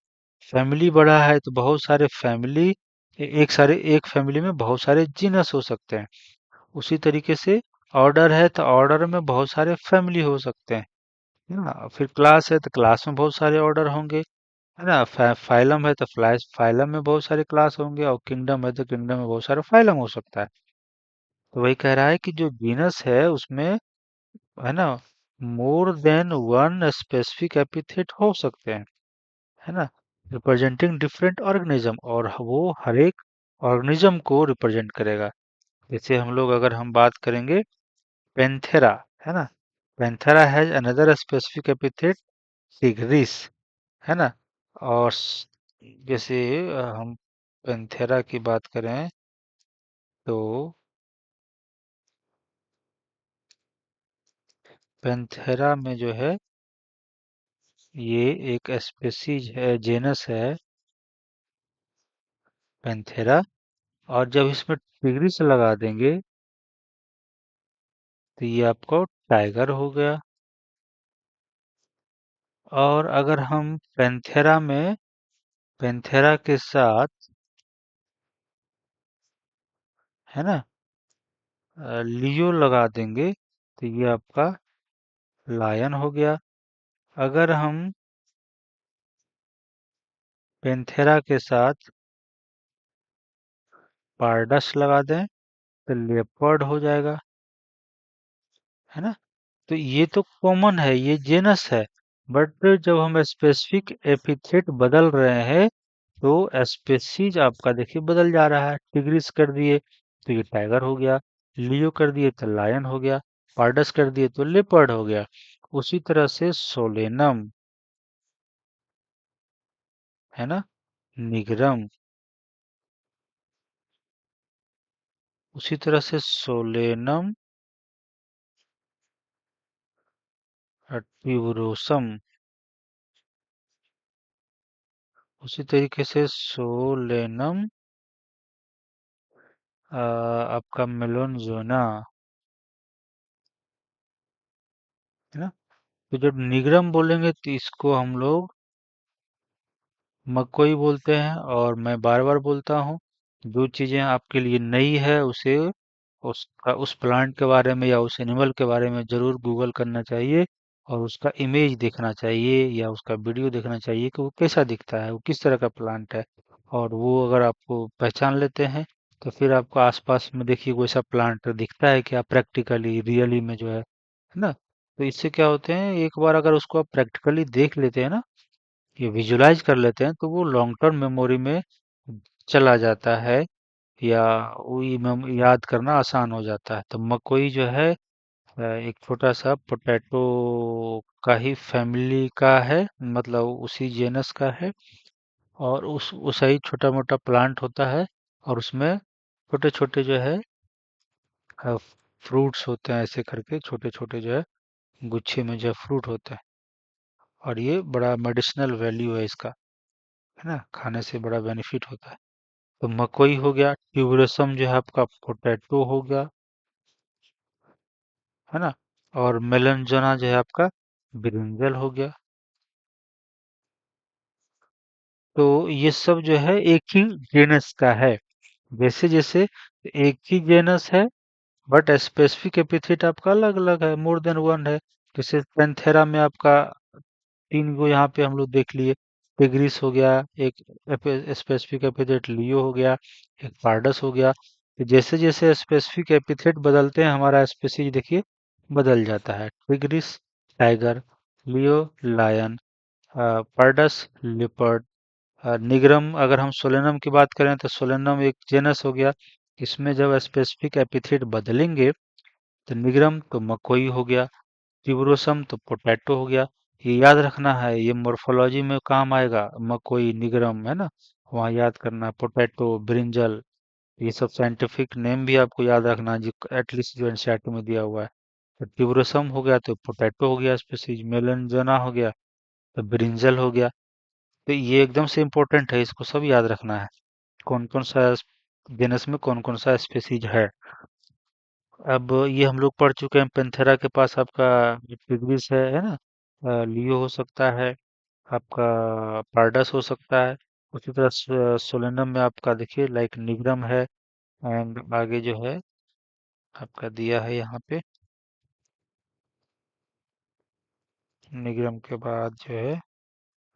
फैमिली बड़ा है तो बहुत सारे फैमिली एक फैमिली में बहुत सारे जीनस हो सकते हैं। उसी तरीके से ऑर्डर है तो ऑर्डर में बहुत सारे फैमिली हो सकते हैं, है ना। फिर क्लास है तो क्लास में बहुत सारे ऑर्डर होंगे। है ना। फाइलम है तो फ्लैश फाइलम में बहुत सारे क्लास होंगे, और किंगडम है तो किंगडम में बहुत सारे फाइलम हो सकता है। तो वही कह रहा है कि जो जीनस है उसमें, है ना, मोर देन वन स्पेसिफिक एपिथेट हो सकते हैं, है ना, रिप्रेजेंटिंग डिफरेंट ऑर्गेनिज्म, और वो हर एक ऑर्गेनिज्म को रिप्रेजेंट करेगा। जैसे हम बात करेंगे पेंथेरा, है ना, Panthera has another specific epithet tigris, है ना। और जैसे हम पेंथेरा की बात करें तो पेंथेरा में जो है ये एक स्पेसीज है, जेनस है पेंथेरा। और जब इसमें टिग्रिस लगा देंगे तो ये आपको टाइगर हो गया। और अगर हम पेंथेरा के साथ, है ना, लियो लगा देंगे तो ये आपका लायन हो गया। अगर हम पेंथेरा के साथ पारडस लगा दें तो लेपर्ड हो जाएगा, है ना। तो ये तो कॉमन है, ये जेनस है। बट जब हम स्पेसिफिक एपिथेट बदल रहे हैं तो स्पेसीज आपका देखिए बदल जा रहा है। टिग्रिस कर दिए तो ये टाइगर हो गया, लियो कर दिए तो लायन हो गया, पारडस कर दिए तो लेपर्ड हो गया। उसी तरह से सोलेनम, है ना, निगरम, उसी तरह से सोलेनम, ट्यूबरोसम, उसी तरीके से सोलेनम, आपका मेलोनजोना, है ना। तो जब निगरम बोलेंगे तो इसको हम लोग मकोई बोलते हैं। और मैं बार बार बोलता हूँ, जो चीजें आपके लिए नई है उसे, उस प्लांट के बारे में या उस एनिमल के बारे में जरूर गूगल करना चाहिए, और उसका इमेज देखना चाहिए या उसका वीडियो देखना चाहिए कि वो कैसा दिखता है, वो किस तरह का प्लांट है। और वो अगर आपको पहचान लेते हैं तो फिर आपको आसपास में देखिए कोई सा प्लांट दिखता है क्या प्रैक्टिकली रियली में जो है ना। तो इससे क्या होते हैं, एक बार अगर उसको आप प्रैक्टिकली देख लेते हैं ना, ये विजुलाइज कर लेते हैं, तो वो लॉन्ग टर्म मेमोरी में चला जाता है, या वो याद करना आसान हो जाता है। तो मकोई जो है एक छोटा सा पोटैटो का ही फैमिली का है, मतलब उसी जेनस का है। और उस ही छोटा मोटा प्लांट होता है, और उसमें छोटे छोटे जो है फ्रूट्स होते हैं, ऐसे करके छोटे छोटे जो है गुच्छे में जो है फ्रूट होते हैं। और ये बड़ा मेडिसिनल वैल्यू है इसका, है ना, खाने से बड़ा बेनिफिट होता है। तो मकोई हो गया, ट्यूबरसम जो है आपका पोटैटो हो गया, है ना। और मेलनजना जो है आपका ब्रिंजल हो गया। तो ये सब जो है एक ही जेनस का है। जैसे जैसे एक ही जेनस है, बट स्पेसिफिक एपिथेट आपका अलग अलग है, मोर देन वन है। जैसे पेंथेरा में आपका तीन गो यहाँ पे हम लोग देख लिए, टिग्रिस हो गया, एक स्पेसिफिक एपिथेट लियो हो गया, एक पार्डस हो गया। तो जैसे जैसे स्पेसिफिक एपिथेट बदलते हैं हमारा स्पेसीज देखिए बदल जाता है। टिग्रिस टाइगर, लियो लायन, पार्डस लिपर्ड, निग्रम अगर हम सोलेनम की बात करें तो सोलेनम एक जेनस हो गया। इसमें जब स्पेसिफिक एपिथेट बदलेंगे तो निग्रम तो मकोई हो गया, ट्यूबरोसम तो पोटैटो हो गया। ये याद रखना है, ये मोर्फोलॉजी में काम आएगा, मकोई निगरम, है ना, वहाँ याद करना। पोटैटो, ब्रिंजल, ये सब साइंटिफिक नेम भी आपको याद रखना है, जो एटलीस्ट जो एनसीईआरटी में दिया हुआ है। तो ट्यूबरोसम हो गया तो पोटैटो हो गया स्पीसीज, मेलनजना हो गया तो ब्रिंजल हो गया। तो ये एकदम से इम्पोर्टेंट है, इसको सब याद रखना है, कौन कौन सा जेनस में कौन कौन सा स्पीसीज है। अब ये हम लोग पढ़ चुके हैं, पेंथेरा के पास आपका टिग्रिस है ना, लियो हो सकता है, आपका पारडस हो सकता है। उसी तरह सोलेनम में आपका देखिए लाइक निग्रम है। एंड आगे जो है आपका दिया है यहाँ पे, निग्रम के बाद जो है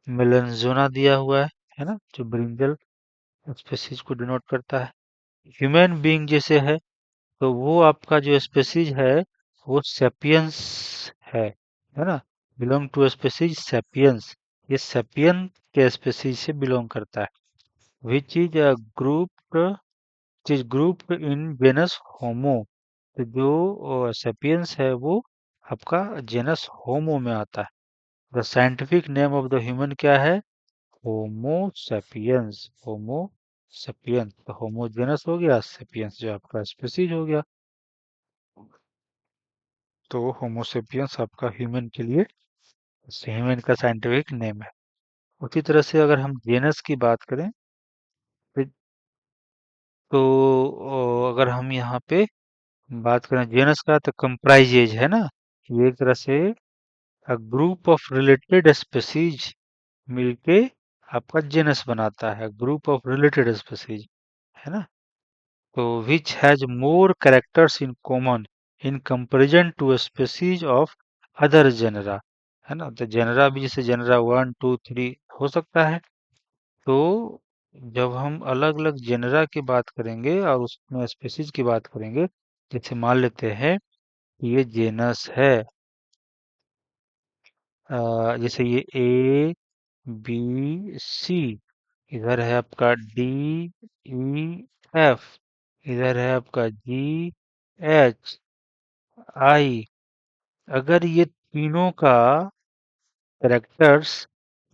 मेलनजोना दिया हुआ है ना, जो ब्रिंजल स्पीसीज को डिनोट करता है। ह्यूमन बीइंग जैसे है, तो वो आपका जो स्पीसीज है वो सेपियंस है ना, बिलोंग टू स्पीसीज सेपियंस। ये सेपियन के स्पीसीज से बिलोंग करता है। Which is group is grouped in genus Homo. तो जो सेपियंस है वो आपका जेनस होमो में आता है। The scientific name of the human क्या है? होमो सेपियंस। होमो सेपियंस, तो होमो जेनस हो गया, सेपियंस जो आपका स्पीसीज हो गया। तो होमो सेपियंस आपका ह्यूमन के लिए ह्यूमन का साइंटिफिक नेम है। उसी तरह से अगर हम जेनस की बात करें, फिर तो अगर हम यहाँ पे बात करें जेनस का, तो कंप्राइजेज है ना, ये एक तरह से ग्रुप ऑफ रिलेटेड स्पीसीज मिलके आपका जेनस बनाता है। ग्रुप ऑफ रिलेटेड स्पीसीज, है ना। तो which has more characters in common in comparison to species of other genera, है ना। तो जेनरा भी जैसे जेनरा 1 2 3 हो सकता है। तो जब हम अलग अलग जेनरा की बात करेंगे और उसमें स्पीसीज की बात करेंगे, जैसे मान लेते हैं ये जेनस है, जैसे ये ए बी सी, इधर है आपका डी ई एफ, इधर है आपका जी एच आई। अगर ये तीनों का कैरेक्टर्स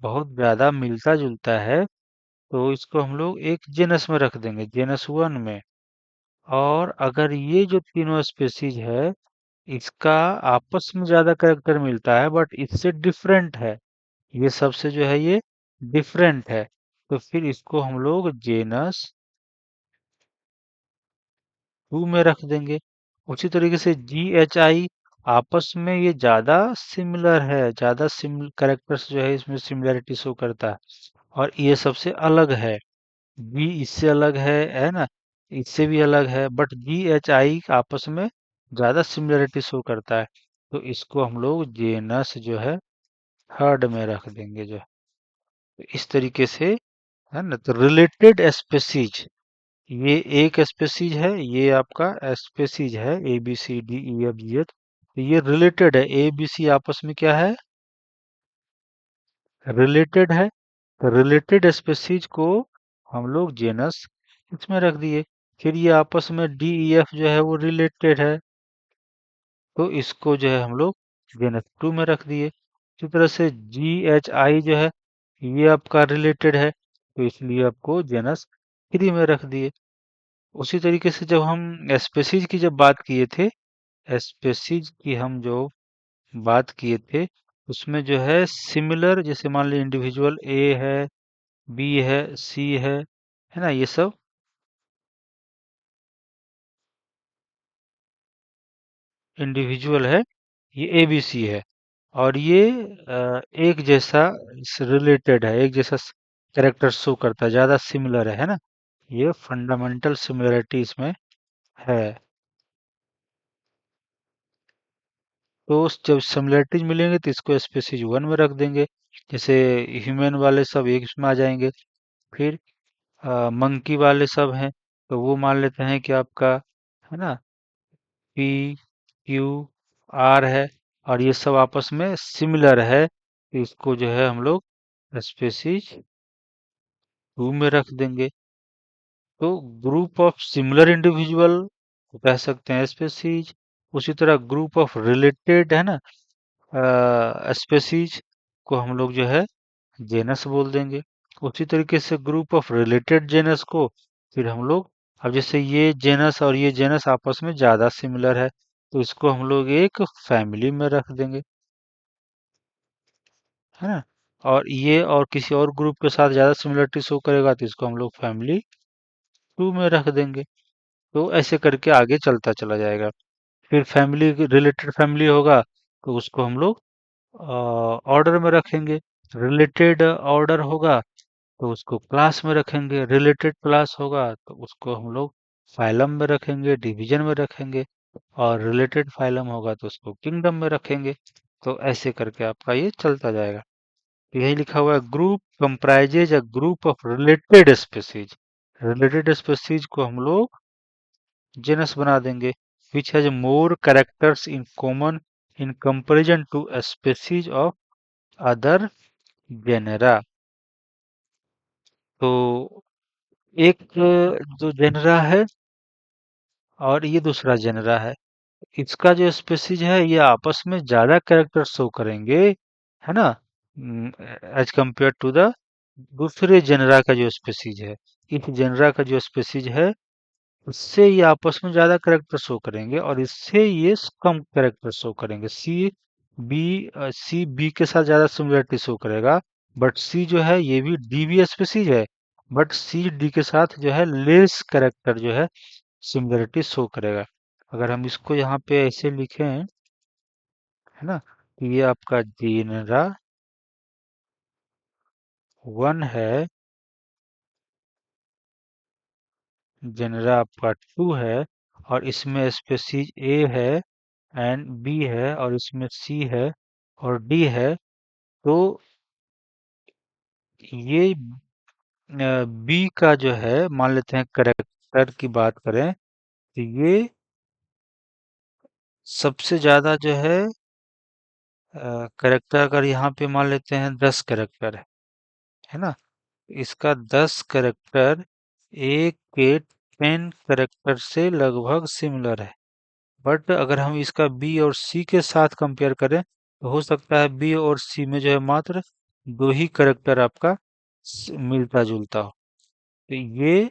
बहुत ज्यादा मिलता जुलता है, तो इसको हम लोग एक जेनस में रख देंगे, जेनस 1 में। और अगर ये जो तीनों स्पीसीज है, इसका आपस में ज्यादा कैरेक्टर मिलता है बट इससे डिफरेंट है, ये सबसे जो है ये डिफरेंट है, तो फिर इसको हम लोग जेनस 2 में रख देंगे। उसी तरीके से जी एच आई, आपस में ये ज्यादा सिमिलर है, ज्यादा सिमिलर कैरेक्टर्स जो है इसमें सिमिलरिटी शो करता है, और ये सबसे अलग है। बी इससे अलग है ना, इससे भी अलग है, बट जी एच आई आपस में ज्यादा सिमिलरिटी शो करता है, तो इसको हम लोग जेनस जो है थर्ड में रख देंगे जो है। तो इस तरीके से, है ना, तो रिलेटेड स्पीसीज, ये एक स्पीसीज है, ये आपका स्पीसीज है A B C D E F G H, तो ये रिलेटेड है, ए बी सी आपस में क्या है, रिलेटेड है। तो रिलेटेड स्पीसीज को हम लोग जेनस इसमें रख दिए। फिर ये आपस में डी ई एफ जो है वो रिलेटेड है, तो इसको जो है हम लोग जेनस 2 में रख दिए। इसी तरह से जी एच आई जो है ये आपका रिलेटेड है, तो इसलिए आपको जेनस 3 में रख दिए। उसी तरीके से जब हम स्पेसीज की जब बात किए थे, स्पेसीज की हम जो बात किए थे, उसमें जो है सिमिलर, जैसे मान लीजिए इंडिविजुअल ए है, बी है, सी है ना, ये सब इंडिविजुअल है, ये ए बी सी है, और ये एक जैसा रिलेटेड है, एक जैसा कैरेक्टर शो करता है, ज्यादा सिमिलर है ना, ये फंडामेंटल सिमिलरिटी इसमें है। तो जब सिमिलरिटीज मिलेंगे तो इसको स्पीसीज 1 में रख देंगे, जैसे ह्यूमन वाले सब एक इसमें आ जाएंगे। फिर मंकी वाले सब हैं, तो वो मान लेते हैं कि आपका, है ना, पी क्यू आर है, और ये सब आपस में सिमिलर है, तो इसको जो है हम लोग स्पीसीज 2 में रख देंगे। तो ग्रुप ऑफ सिमिलर इंडिविजुअल कह सकते हैं स्पीसीज। उसी तरह ग्रुप ऑफ रिलेटेड, है ना, स्पीसीज को हम लोग जो है जेनस बोल देंगे। उसी तरीके से ग्रुप ऑफ रिलेटेड जेनस को फिर हम लोग, अब जैसे ये जेनस और ये जेनस आपस में ज्यादा सिमिलर है, तो इसको हम लोग एक फैमिली में रख देंगे, है ना। और ये और किसी और ग्रुप के साथ ज्यादा सिमिलरिटी शो करेगा, तो इसको हम लोग फैमिली 2 में रख देंगे। तो ऐसे करके आगे चलता चला जाएगा। फिर फैमिली रिलेटेड फैमिली होगा, तो उसको हम लोग ऑर्डर में रखेंगे। रिलेटेड ऑर्डर होगा, तो उसको क्लास में रखेंगे। रिलेटेड क्लास होगा तो उसको हम लोग फाइलम में रखेंगे, डिवीजन में रखेंगे। और रिलेटेड फाइलम होगा तो उसको किंगडम में रखेंगे। तो ऐसे करके आपका ये चलता जाएगा। यही लिखा हुआ है, group comprises a group of related species. Related species को हम लोग जेनस बना देंगे, which has more characters in common in comparison to species of other genera. तो एक जो जेनरा है और ये दूसरा जेनरा है, इसका जो स्पीसीज है ये आपस में ज्यादा कैरेक्टर शो करेंगे, है ना, एज कंपेयर टू द दूसरे जेनरा का जो स्पीसीज है। इस जेनरा का जो स्पीसीज है उससे ये आपस में ज्यादा कैरेक्टर शो करेंगे और इससे ये कम कैरेक्टर शो करेंगे। सी बी के साथ ज्यादा सिमिलरिटी शो करेगा, बट सी जो है ये भी डी भी स्पीसीज है, बट सी डी के साथ जो है लेस कैरेक्टर जो है सिमिलरिटी शो करेगा। अगर हम इसको यहाँ पे ऐसे लिखें, है ना, कि ये आपका जेनरा वन है, जेनरा आपका टू है, और इसमें स्पीसीज ए है एंड बी है और इसमें सी है और डी है, तो ये बी का जो है, मान लेते हैं करेक्टर की बात करें तो ये सबसे ज्यादा जो है करेक्टर, अगर यहाँ पे मान लेते हैं 10 करेक्टर है ना, इसका 10 करेक्टर एक के 10 करेक्टर से लगभग सिमिलर है। बट अगर हम इसका बी और सी के साथ कंपेयर करें तो हो सकता है बी और सी में जो है मात्र दो ही करेक्टर आपका मिलता जुलता हो, तो ये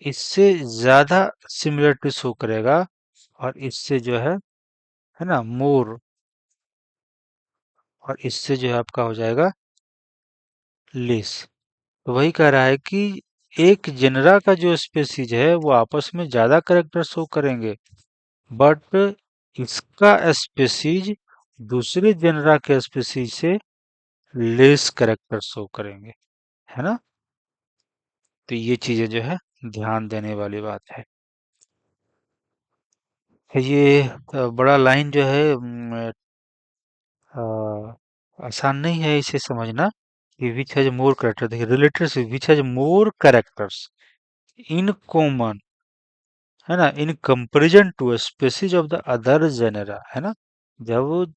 इससे ज्यादा सिमिलरिटी शो करेगा और इससे जो है ना मोर, और इससे जो है आपका हो जाएगा लेस। तो वही कह रहा है कि एक जेनरा का जो स्पीसीज है वो आपस में ज्यादा करेक्टर शो करेंगे, बट इसका स्पीसीज दूसरे जेनरा के स्पीसीज से लेस करेक्टर शो करेंगे, है ना। तो ये चीजें जो है ध्यान देने वाली बात है। ये बड़ा लाइन जो है अ, आसान नहीं है इसे समझना, कि विच हैज मोर करेक्टर, देखिए रिलेटेड से which has more characters in common, है ना, in comparison to species of the other genera, है ना। जब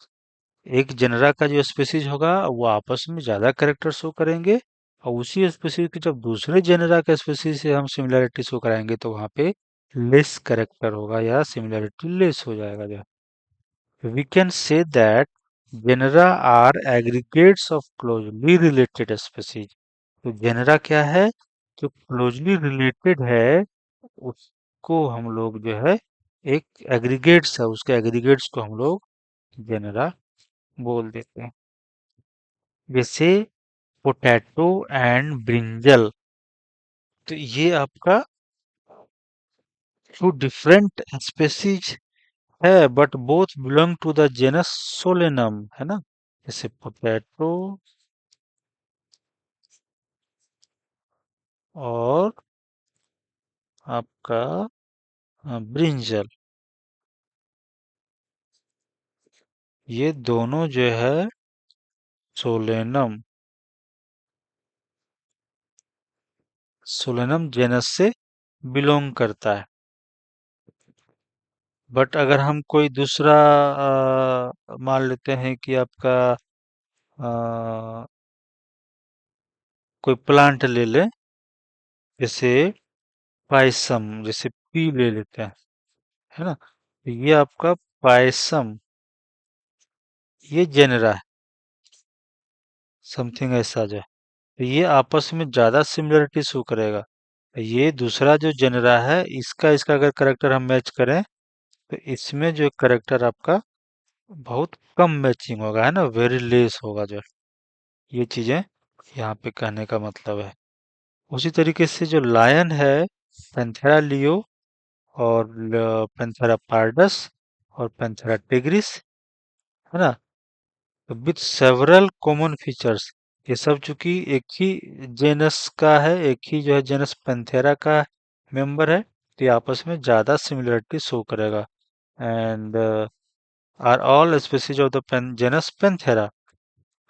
एक जेनरा का जो स्पीसीज होगा वो आपस में ज्यादा कैरेक्टर शो करेंगे, और उसी स्पीसीज के जब दूसरे जेनरा के स्पीसीज से हम सिमिलरिटी शो कराएंगे तो वहां पे लेस कैरेक्टर होगा या सिमिलरिटी लेस हो जाएगा। जो we can say that genera are aggregates of closely related species। तो जेनरा क्या है, जो क्लोजली रिलेटेड है उसको हम लोग जो है एक एग्रीगेट्स है, उसके एग्रीगेट्स को हम लोग जेनरा बोल देते हैं। जैसे पोटैटो एंड ब्रिंजल, तो ये आपका टू डिफरेंट स्पेसीज है but both belong to the genus Solanum, है ना। जैसे पोटैटो और आपका ब्रिंजल, ये दोनों जो है सोलेनम सोलेनम जेनस से बिलोंग करता है। बट अगर हम कोई दूसरा मान लेते हैं कि आपका कोई प्लांट ले ले, जैसे पायसम, जैसे पी ले लेते हैं, है ना, तो ये आपका पायसम, ये जेनरा है, समथिंग ऐसा जो है, तो ये आपस में ज्यादा सिमिलरिटी शो करेगा। ये दूसरा जो जेनरा है इसका इसका अगर करेक्टर हम मैच करें तो इसमें जो करेक्टर आपका बहुत कम मैचिंग होगा, है ना, वेरी लेस होगा जो, ये चीजें यहाँ पे कहने का मतलब है। उसी तरीके से जो लायन है, पैंथेरा लियो और पैंथेरा पार्डस और पैंथेरा टिग्रिस, है ना, विथ सेवरल कॉमन फीचर्स, ये सब चूंकि एक ही जेनस का है, एक ही जो है जेनस पैंथेरा का मेंबर है, तो ये आपस में ज्यादा सिमिलरिटी शो करेगा। And are all species of the genus Panthera,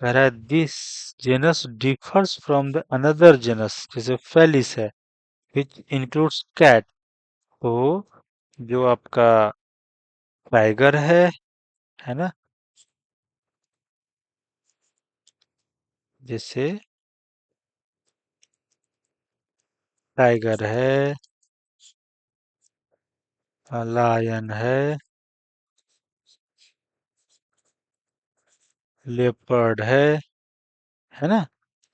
कह रहा है this genus differs from the another genus, जैसे फेलिस है विच इंक्लूड्स कैट। तो जो आपका टाइगर है ना, जैसे टाइगर है, लायन लेपर्ड है ना,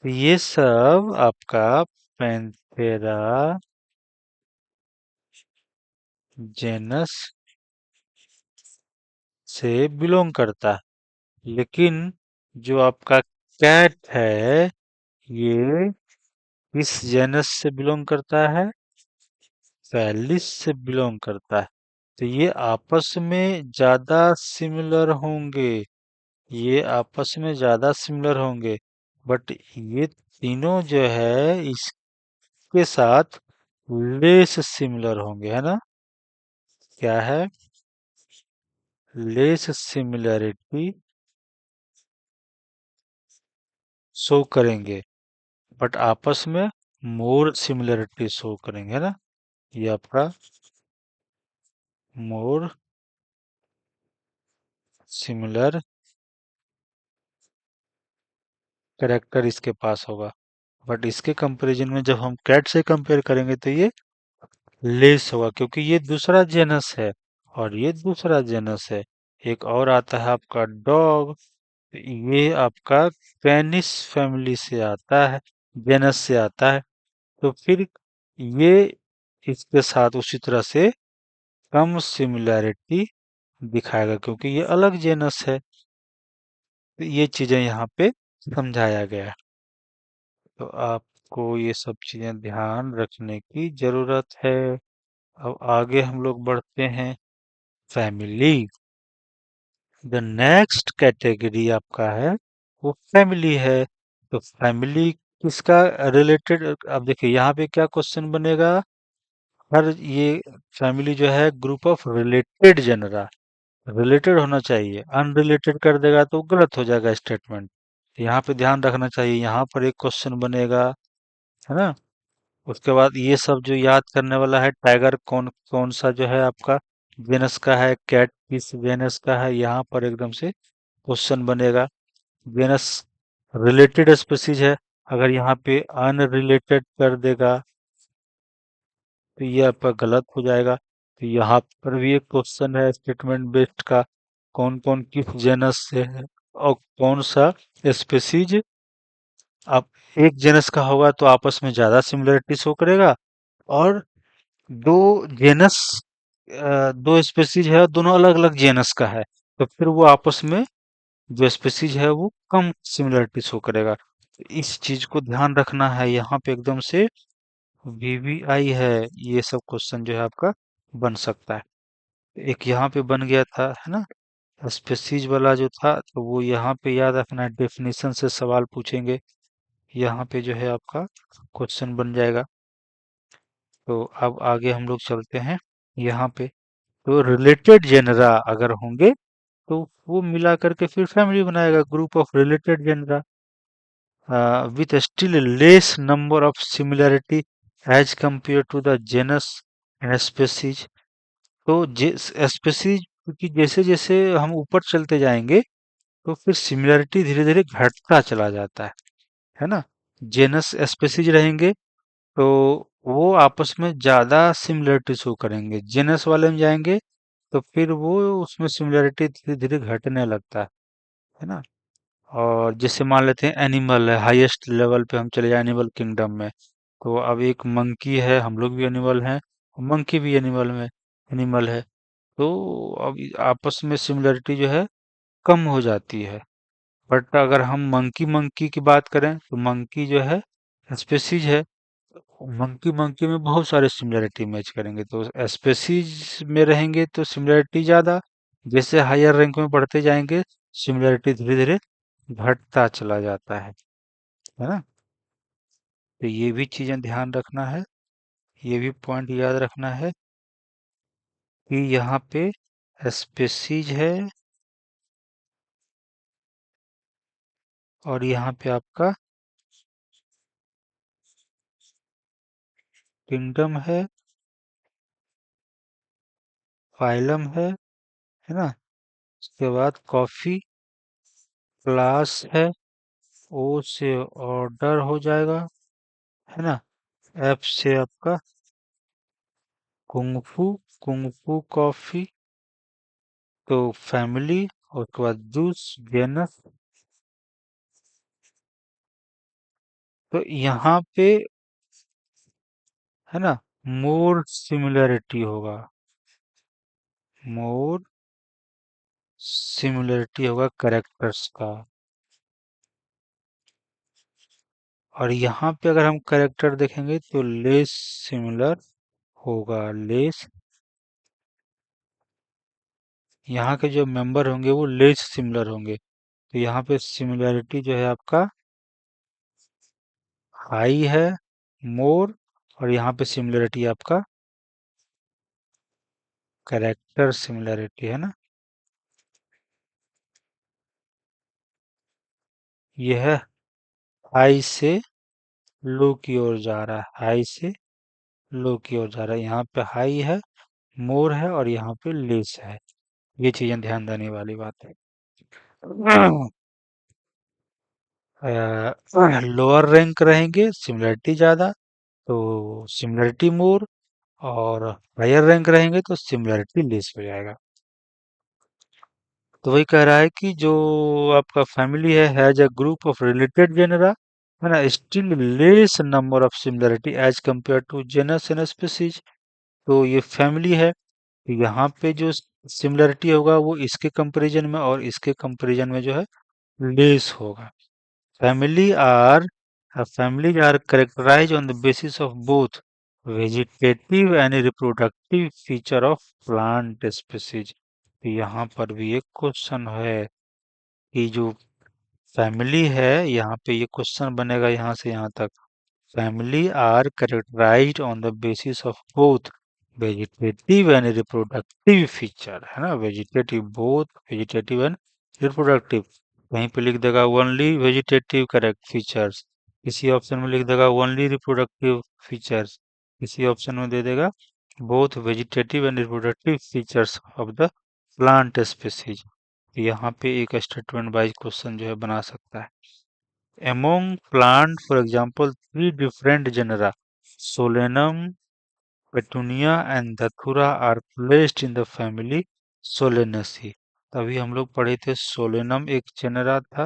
तो ये सब आपका पैंथेरा जेनस से बिलोंग करता है। लेकिन जो आपका कैट है, ये किस जेनस से बिलोंग करता है? फेलिस से बिलोंग करता है। तो ये आपस में ज्यादा सिमिलर होंगे, ये आपस में ज्यादा सिमिलर होंगे। बट ये तीनों जो है इसके साथ लेस सिमिलर होंगे, है ना। क्या है? लेस सिमिलरिटी शो करेंगे, बट आपस में मोर सिमिलरिटी शो करेंगे, है ना। ये आपका मोर सिमिलर कैरेक्टर इसके पास होगा। बट इसके कंपैरिजन में जब हम कैट से कंपेयर करेंगे तो ये लेस होगा, क्योंकि ये दूसरा जेनस है और ये दूसरा जेनस है। एक और आता है आपका डॉग, ये आपका कैनिस फैमिली से आता है, जेनस से आता है। तो फिर ये इसके साथ उसी तरह से कम सिमिलैरिटी दिखाएगा, क्योंकि ये अलग जेनस है। तो ये चीजें यहाँ पे समझाया गया है। तो आपको ये सब चीजें ध्यान रखने की जरूरत है। अब आगे हम लोग बढ़ते हैं। फैमिली, द नेक्स्ट कैटेगरी आपका है वो फैमिली है। तो फैमिली किसका रिलेटेड? अब देखिए यहाँ पे क्या क्वेश्चन बनेगा। हर ये फैमिली जो है group of related genre, related होना चाहिए। अनरिलेटेड कर देगा तो गलत हो जाएगा स्टेटमेंट। यहाँ पे ध्यान रखना चाहिए, यहाँ पर एक क्वेश्चन बनेगा, है ना। उसके बाद ये सब जो याद करने वाला है, टाइगर कौन कौन सा जो है आपका वेनस का है, कैट किस वेनस का है, यहाँ पर एकदम से क्वेश्चन बनेगा। वेनस रिलेटेड स्पीसीज है, अगर यहाँ पे अनरिलेटेड कर देगा तो ये आपका गलत हो जाएगा। तो यहाँ पर भी एक क्वेश्चन है स्टेटमेंट बेस्ड का, कौन कौन किस जेनस से है और कौन सा स्पीसीज। आप एक जेनस का होगा तो आपस में ज्यादा सिमिलरिटी शो करेगा, और दो जेनस दो स्पीसीज है, दोनों अलग अलग जेनस का है, तो फिर वो आपस में जो स्पीसीज है वो कम सिमिलरिटी शो करेगा। तो इस चीज को ध्यान रखना है, यहाँ पे एकदम से वीवीआई है, ये सब क्वेश्चन जो है आपका बन सकता है। एक यहाँ पे बन गया था, है ना, स्पीसीज वाला जो था, तो वो यहाँ पे याद रखना है, डेफिनेशन से सवाल पूछेंगे, यहाँ पे जो है आपका क्वेश्चन बन जाएगा। तो अब आगे हम लोग चलते हैं यहाँ पे। तो रिलेटेड जेनरा अगर होंगे तो वो मिला करके फिर फैमिली बनाएगा, group of related genera with still less number of similarity as compare to the genus and species. तो स्पीसीज, क्योंकि जैसे जैसे हम ऊपर चलते जाएंगे तो फिर सिमिलरिटी धीरे धीरे घटता चला जाता है ना। जेनस स्पीसीज रहेंगे तो वो आपस में ज्यादा सिमिलरिटी शो करेंगे, जेनस वाले में जाएंगे तो फिर वो उसमें सिमिलरिटी धीरे धीरे घटने लगता है ना। और जैसे मान लेते हैं एनिमल है, हाईएस्ट लेवल पे हम चले जाए एनिमल किंगडम में, तो अब एक मंकी है, हम लोग भी एनिमल हैं, मंकी भी एनिमल है। तो अब आपस में सिमिलरिटी जो है कम हो जाती है। बट अगर हम मंकी मंकी की बात करें तो मंकी जो है स्पेसीज है, मंकी मंकी में बहुत सारे सिमिलरिटी मैच करेंगे, तो स्पेसीज में रहेंगे तो सिमिलरिटी ज्यादा, जैसे हायर रैंक में बढ़ते जाएंगे सिमिलरिटी धीरे धीरे घटता चला जाता है ना। तो ये भी चीजें ध्यान रखना है, ये भी पॉइंट याद रखना है कि यहाँ पे स्पेसीज है और यहाँ पे आपका किंगडम है, फाइलम है ना। उसके बाद कॉफी क्लास है, ओ से ऑर्डर हो जाएगा, है ना। एफ से आपका कुंगफू, कुंगफू कॉफी, तो फैमिली, और उसके बाद जूस, जेनस। तो यहाँ पे है ना मोर सिमिलरिटी होगा, मोर सिमिलरिटी होगा करेक्टर्स का। और यहाँ पे अगर हम करेक्टर देखेंगे तो लेस सिमिलर होगा, लेस। यहाँ के जो मेंबर होंगे वो लेस सिमिलर होंगे, तो यहाँ पे सिमिलरिटी जो है आपका हाई है, मोर। और यहाँ पे सिमिलरिटी आपका करेक्टर सिमिलरिटी है ना। यह हाई से लो की ओर जा रहा है, हाई से लो की ओर जा रहा है। यहाँ पे हाई है, मोर है, और यहाँ पे लेस है। ये चीजें ध्यान देने वाली बात है। लोअर रैंक रहेंगे सिमिलरिटी ज्यादा, तो सिमिलरिटी मोर। और हायर रैंक रहेंगे तो सिमिलरिटी लेस हो जाएगा। तो वही कह रहा है कि जो आपका फैमिली है has a group of related genera, है ना, still less number of similarity as compare to genus and species. तो ये फैमिली है, तो यहाँ पे जो सिमिलरिटी होगा वो इसके कंपैरिजन में और इसके कंपैरिजन में जो है लेस होगा। Family are families are characterized on the basis of both vegetative and reproductive feature of plant species। तो यहाँ पर भी एक क्वेश्चन है कि जो फैमिली है, यहाँ पे ये क्वेश्चन बनेगा यहाँ से यहाँ तक। Family are characterized on the basis of both vegetative and reproductive feature, है ना, vegetative, both vegetative and reproductive. कहीं पे लिख देगा ओनली वेजिटेटिव करेक्ट फीचर्स, किसी ऑप्शन में लिख देगा ओनली रिप्रोडक्टिव फीचर्स, किसी ऑप्शन में दे देगा both vegetative and reproductive features of the plant species. यहाँ पे एक स्टेटमेंट वाइज क्वेश्चन जो है बना सकता है। Among plant, for example, three different genera, Solanum, Petunia and Datura are placed in the family Solanaceae। तभी हम लोग पढ़े थे सोलेनम एक जेनरा था,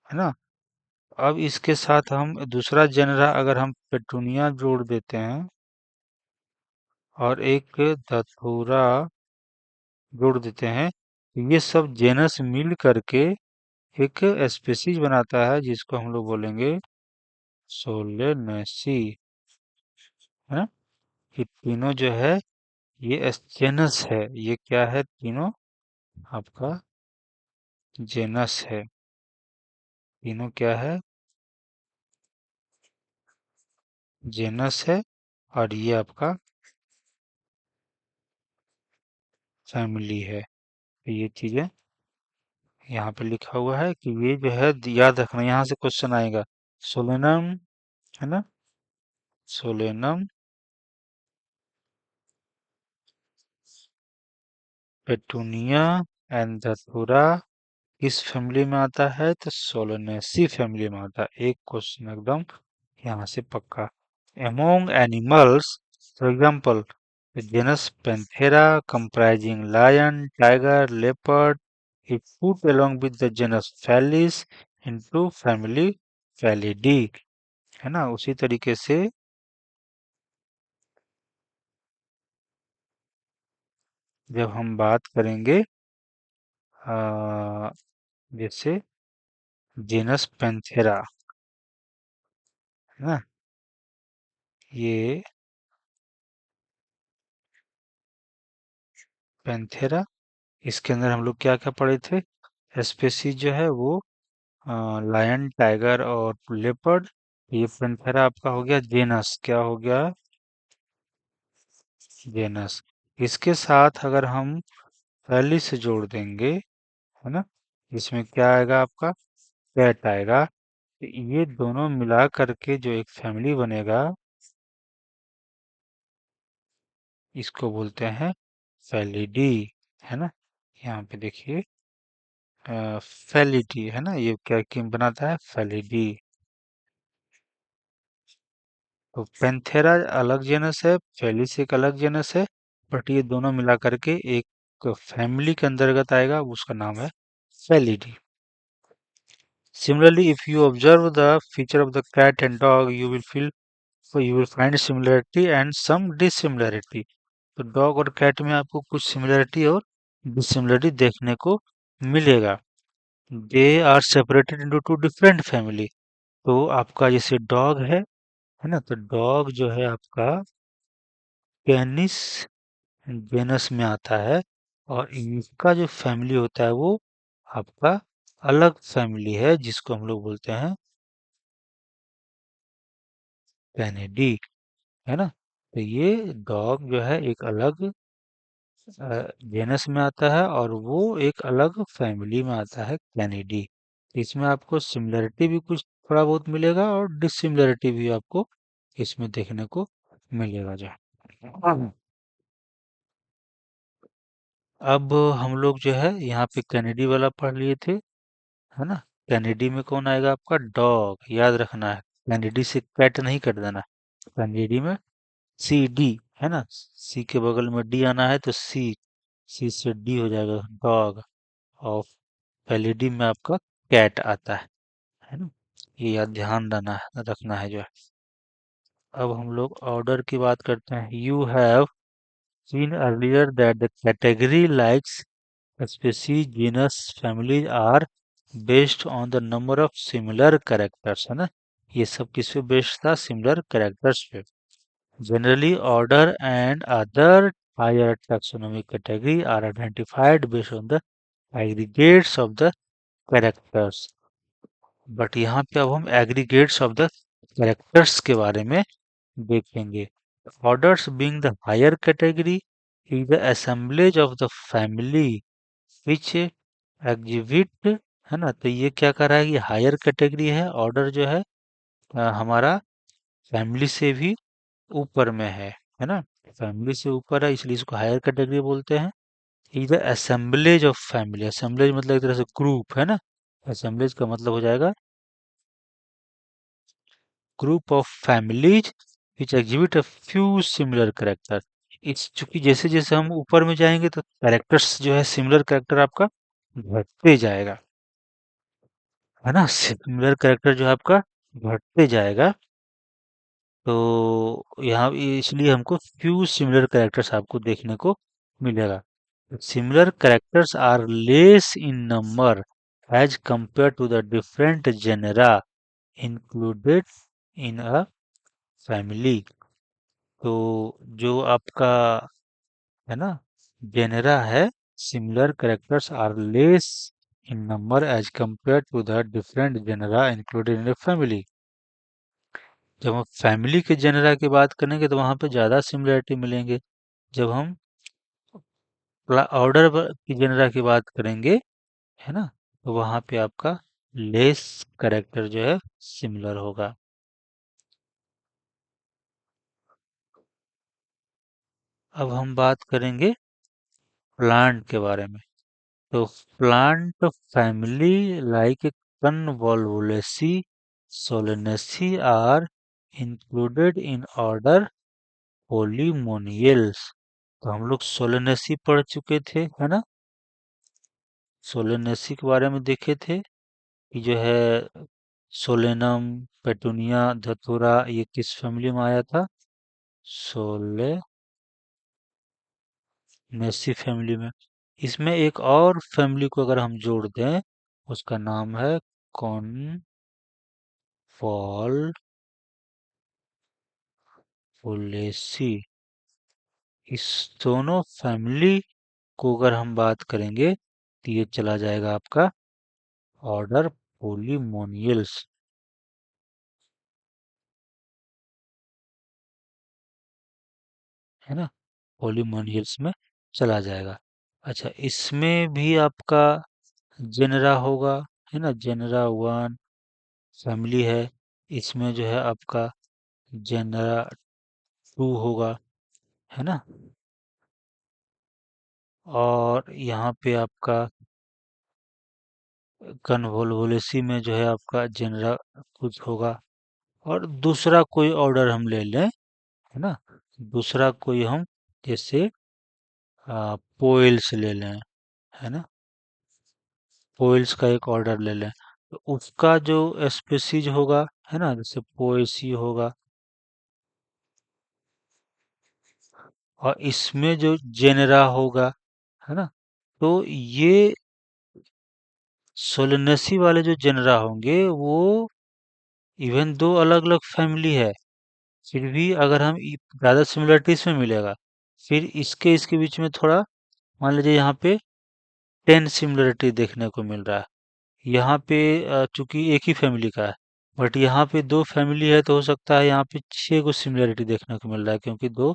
है ना। अब इसके साथ हम दूसरा जेनरा अगर हम पेटूनिया जोड़ देते हैं और एक धतूरा जोड़ देते हैं, तो ये सब जेनस मिल करके एक स्पीसीज बनाता है जिसको हम लोग बोलेंगे सोलेनेसी, है ना। ये तीनों जो है ये जेनस है, ये क्या है तीनों आपका जेनस है। तीनों क्या है, जेनस है। और ये आपका फैमिली है। तो ये चीजें यहाँ पे लिखा हुआ है कि ये जो है याद रखना, यहाँ से क्वेश्चन आएगा। सोलेनम, है ना, सोलेनम, पेटूनिया एंड धतूरा किस फैमिली में आता है, तो सोलेनेसी फैमिली में आता है। एक क्वेश्चन एकदम यहाँ से पक्का। Among animals, for example, the genus Panthera comprising lion, tiger, leopard is put along with the genus Felis into family Felidae, है ना। उसी तरीके से जब हम बात करेंगे अ, जैसे जेनस पैंथेरा, है ना, ये पैंथेरा, इसके अंदर हम लोग क्या क्या पढ़े थे, स्पेसीज जो है वो लायन, टाइगर और लेपर्ड। ये पैंथेरा आपका हो गया जेनस, क्या हो गया, जेनस। इसके साथ अगर हम फैली से जोड़ देंगे, है ना, इसमें क्या आएगा आपका? कैट आएगा। तो ये दोनों मिला करके जो एक फैमिली बनेगा, इसको बोलते हैं फैलिडी, है ना? यहाँ पे देखिए, फैलिडी है ना, ये क्या किम बनाता है? फैलिडी। तो पेंथेरा अलग जेनस है, फेलिस एक अलग जेनस है, बट ये दोनों मिला करके एक फैमिली के अंतर्गत आएगा, उसका नाम है Felidae. Similarly, if you observe the feature of the cat and dog, you will find similarity and some dissimilarity. तो डॉग और कैट में आपको कुछ सिमिलरिटी और डिसिमिलरिटी देखने को मिलेगा। They are separated into two different family. तो आपका जैसे डॉग है ना? तो डॉग जो है आपका कैनिस जेनस में आता है, और इसका जो फैमिली होता है वो आपका अलग फैमिली है, जिसको हम लोग बोलते हैं कैनिडी, है ना? तो ये डॉग जो है एक अलग जेनस में आता है, और वो एक अलग फैमिली में आता है, कैनिडी। इसमें आपको सिमिलरिटी भी कुछ थोड़ा बहुत मिलेगा, और डिसिमिलरिटी भी आपको इसमें देखने को मिलेगा जो है। अब हम लोग जो है यहाँ पे कैनेडी वाला पढ़ लिए थे, है ना? कैनेडी में कौन आएगा? आपका डॉग, याद रखना है। कैनेडी से कैट नहीं कर देना। कैनेडी में सी डी, है ना? सी के बगल में डी आना है, तो सी, सी से डी हो जाएगा डॉग। और एलईडी में आपका कैट आता है ना? ये याद ध्यान रखना है जो है। अब हम लोग ऑर्डर की बात करते हैं। You have seen earlier that the category likes species, genus, families are based on the number of similar characters, है ना? ये सब किस पे बेस्ड था? सिमिलर कैरेक्टर्स पे। Generally, order and other higher taxonomic category are identified based on the aggregates of the characters. But यहाँ पे अब हम एग्रीगेट्स ऑफ द कैरेक्टर्स के बारे में देखेंगे। Orders being the higher category is the assemblage of the family which exhibit, है ना? तो ये क्या कर रहा है? ये हायर कैटेगरी है। ऑर्डर जो है हमारा फैमिली से भी ऊपर में है ना? फैमिली से ऊपर है, इसलिए इसको हायर कैटेगरी बोलते हैं। Is the assemblage of family. Assemblage मतलब एक तरह से ग्रुप, है ना? असेंबलेज का मतलब हो जाएगा group of families which exhibit a few similar character। इस चूंकि जैसे जैसे हम ऊपर में जाएंगे तो कैरेक्टर्स जो है, सिमिलर कैरेक्टर आपका घटते जाएगा, है ना? सिमिलर कैरेक्टर जो है आपका घटते जाएगा। तो यहाँ इसलिए हमको फ्यू सिमिलर कैरेक्टर्स आपको देखने को मिलेगा। Similar characters are less in number as compare to the different genera included in a family. तो जो आपका है ना जेनेरा है, similar characters are less in number as compare to the different genera included in a family. जब हम family के genera की बात करेंगे तो वहां पे ज्यादा सिमिलरिटी मिलेंगे। जब हम ऑर्डर की जेनेरा की बात करेंगे, है ना, तो वहां पे आपका लेस कैरेक्टर जो है सिमिलर होगा। अब हम बात करेंगे प्लांट के बारे में। तो plant family like Convolvulaceae, Solanaceae are included in order Polemoniales। तो हम लोग सोलेनेसी पढ़ चुके थे, है ना? सोलेनेसी के बारे में देखे थे कि जो है सोलेनम, पेटूनिया, धतूरा, ये किस फैमिली में आया था? सोलेनेसी फैमिली में। इसमें एक और फैमिली को अगर हम जोड़ दें, उसका नाम है कॉन फॉल फुलेसी। इस दोनों फैमिली को अगर हम बात करेंगे तो ये चला जाएगा आपका ऑर्डर पोलीमोनियल्स, है ना? पोलीमोनियल्स में चला जाएगा। अच्छा, इसमें भी आपका जेनरा होगा, है ना, जेनरा वन फैमिली है, इसमें जो है आपका जेनरा टू होगा, है ना। और यहाँ पे आपका कन्वोलुएसी में जो है आपका जेनरा कुछ होगा। और दूसरा कोई ऑर्डर हम ले लें, है ना, दूसरा कोई हम जैसे पोइल्स ले लें, है ना, पोइल्स का एक ऑर्डर ले लें, तो उसका जो स्पीसीज होगा, है ना, जैसे पोएसी होगा, और इसमें जो जेनरा होगा, है ना, तो ये सोलेनेसी वाले जो जेनरा होंगे वो इवन दो अलग अलग फैमिली है, फिर भी अगर हम ज्यादा सिमिलरिटीज में मिलेगा, फिर इसके इसके बीच में थोड़ा, मान लीजिए यहाँ पे 10 सिमिलरिटी देखने को मिल रहा है, यहाँ पे चूंकि एक ही फैमिली का है, बट यहाँ पे दो फैमिली है तो हो सकता है यहाँ पे 6 को सिमिलरिटी देखने को मिल रहा है, क्योंकि दो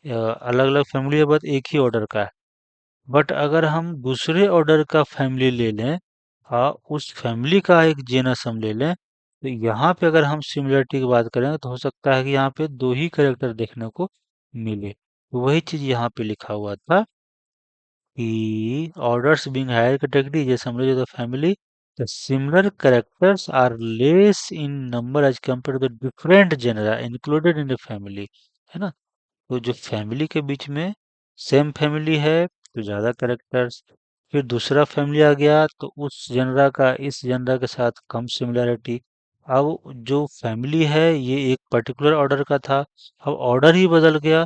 अलग अलग फैमिली है, बट एक ही ऑर्डर का है। बट अगर हम दूसरे ऑर्डर का फैमिली ले लें, उस फैमिली का एक जीनस हम ले लें, तो यहाँ पे अगर हम सिमिलरिटी की बात करें तो हो सकता है कि यहाँ पे दो ही कैरेक्टर देखने को मिले। तो वही चीज यहाँ पे लिखा हुआ था कि orders being higher category is assemblage of the family. The similar characters are less in number as compared to the different genera included in the family. है ना, तो जो फैमिली के बीच में सेम फैमिली है तो ज्यादा कैरेक्टर्स, फिर दूसरा फैमिली आ गया तो उस जनरा का इस जनरा के साथ कम सिमिलरिटी। अब जो फैमिली है ये एक पर्टिकुलर ऑर्डर का था, अब ऑर्डर ही बदल गया,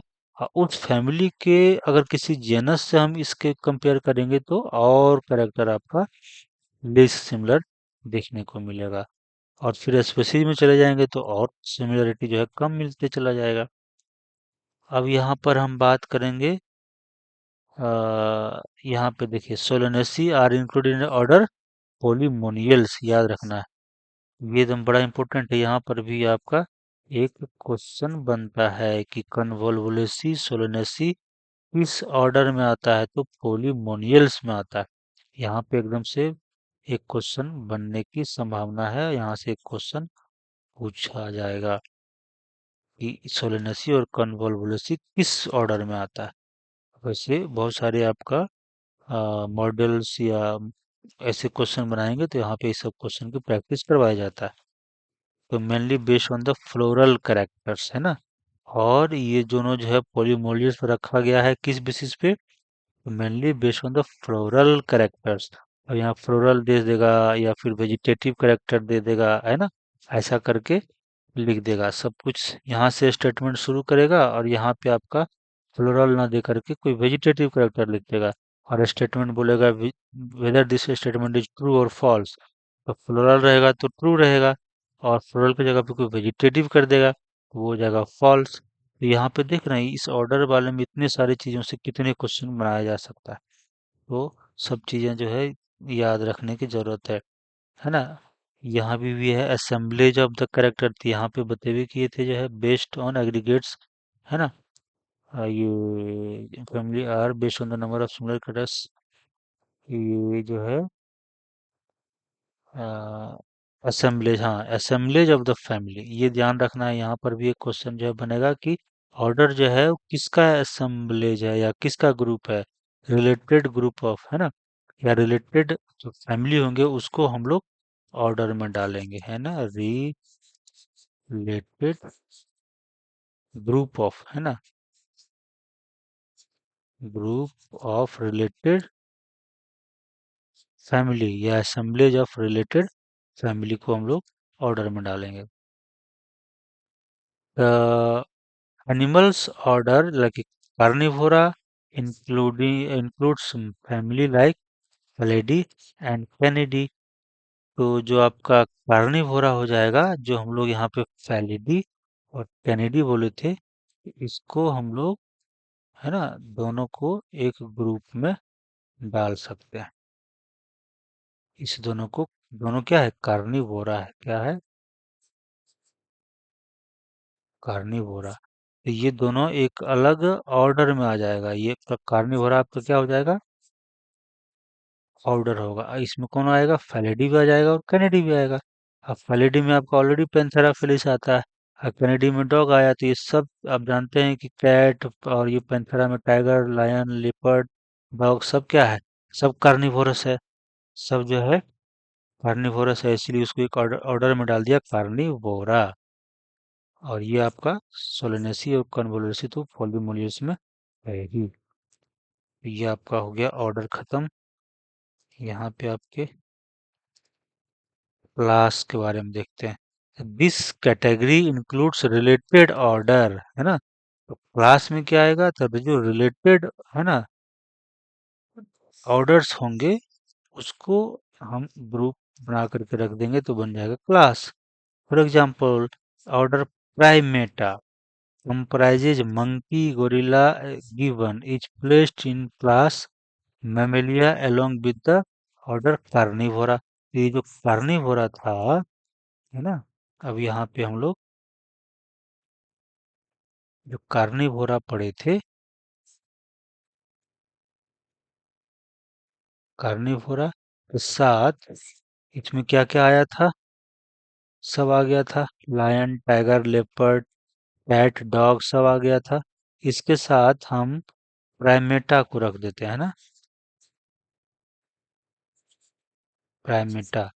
उस फैमिली के अगर किसी जेनस से हम इसके कंपेयर करेंगे तो और कैरेक्टर आपका लेस सिमिलर देखने को मिलेगा, और फिर स्पेसीज में चले जाएंगे तो और सिमिलरिटी जो है कम मिलते चला जाएगा। अब यहाँ पर हम बात करेंगे, यहाँ पे देखिए Solanaceae are included in order Polemoniales, याद रखना है, ये एकदम बड़ा इंपॉर्टेंट है। यहाँ पर भी आपका एक क्वेश्चन बनता है कि कन्वोल्वुलेसी सोलोनेसी किस ऑर्डर में आता है, तो पोलीमोनियल्स में आता है। यहाँ पे एकदम से एक क्वेश्चन बनने की संभावना है, यहाँ से एक क्वेश्चन पूछा जाएगा कि सोलोनेसी और कन्वोल्वुलेसी किस ऑर्डर में आता है। वैसे बहुत सारे आपका मॉडल्स या ऐसे क्वेश्चन बनाएंगे तो यहाँ पे इस सब क्वेश्चन की प्रैक्टिस करवाया जाता है। तो mainly based on the floral characters, है ना, और ये दोनों जो है पोलीमोलियस पर रखा गया है किस बेसिस पे, mainly based on the floral characters. और यहाँ फ्लोरल दे देगा या फिर वेजिटेटिव कैरेक्टर दे देगा, है ना, ऐसा करके लिख देगा सब कुछ, यहाँ से स्टेटमेंट शुरू करेगा और यहाँ पे आपका फ्लोरल ना दे करके कोई वेजिटेटिव कैरेक्टर लिख देगा, और स्टेटमेंट बोलेगा whether this statement is true और फॉल्स, तो फ्लोरल रहेगा तो ट्रू रहेगा, और फ्लोरल की जगह पे कोई वेजिटेटिव कर देगा तो वो हो जाएगा फॉल्स। तो यहाँ पे देख रहे हैं इस ऑर्डर वाले में इतने सारी चीजों से कितने क्वेश्चन बनाया जा सकता है, तो सब चीजें जो है याद रखने की जरूरत है ना। यहाँ भी है असेंबलेज ऑफ द करेक्टर, यहाँ पे बतेवे किए थे जो है बेस्ड ऑन एग्रीगेट्स, है ना, ये family are based on the number of similar characters, ये जो है असेंबलेज, हाँ असेंबलेज ऑफ द फैमिली, ये ध्यान रखना है। यहाँ पर भी एक क्वेश्चन जो है बनेगा कि ऑर्डर जो है वो किसका असेंबलेज है या किसका ग्रुप है, रिलेटेड ग्रुप ऑफ, है ना, या रिलेटेड जो फैमिली होंगे उसको हम लोग ऑर्डर में डालेंगे, है ना, रिलेटेड ग्रुप ऑफ, है ना, ग्रुप ऑफ रिलेटेड फैमिली या असेंबलेज ऑफ रिलेटेड फैमिली को हम लोग ऑर्डर में डालेंगे। Animals order like carnivora includes family like Felidae and Canidae। तो जो आपका कार्निवोरा हो जाएगा, जो हम लोग यहाँ पे फैलिडी और कैनिडी बोले थे, इसको हम लोग, है ना, दोनों को एक ग्रुप में डाल सकते हैं। इस दोनों को, दोनों क्या है, कार्निवोरा है, क्या है, कार्निवोरा। तो ये दोनों एक अलग ऑर्डर में आ जाएगा, ये कार्निवोरा आपका क्या हो जाएगा, ऑर्डर होगा। इसमें कौन आएगा? फैलिडी भी आ जाएगा और कैनेडी भी आएगा। अब फैलिडी में आपका ऑलरेडी पैंथेरा फिलिस आता है, और कैनेडी में डॉग आया, तो ये सब आप जानते हैं कि कैट, और ये पैंथेरा में टाइगर, लायन, लेपर्ड, डॉग सब क्या है? सब कार्निवोरस है। सब जो है कार्निवोरस है, इसलिए उसको एक ऑर्डर ऑर्डर में डाल दिया कार्निवोरा। और ये आपका सोलेनेसी और कन्वोलुसी तो फॉलिमोलियस में है ही। ये आपका हो गया ऑर्डर खत्म। यहाँ पे आपके क्लास के बारे में देखते हैं। This category includes related order, है ना? तो क्लास में क्या आएगा? तो जो रिलेटेड, है ना, ऑर्डर्स होंगे, उसको हम ग्रुप बना करके रख देंगे तो बन जाएगा class. For example, order Primata comprises monkey, gorilla, gibbon is placed in class Mammalia along with the order Carnivora। ये जो कार्निवोरा था, है ना, अब यहाँ पे हम लोग जो कार्निवोरा पढ़े थे, कार्निवोरा के साथ इसमें क्या क्या आया था? सब आ गया था। Lion, tiger, leopard, cat, dog सब आ गया था। इसके साथ हम प्राइमेटा को रख देते हैं ना, प्राइमेटा।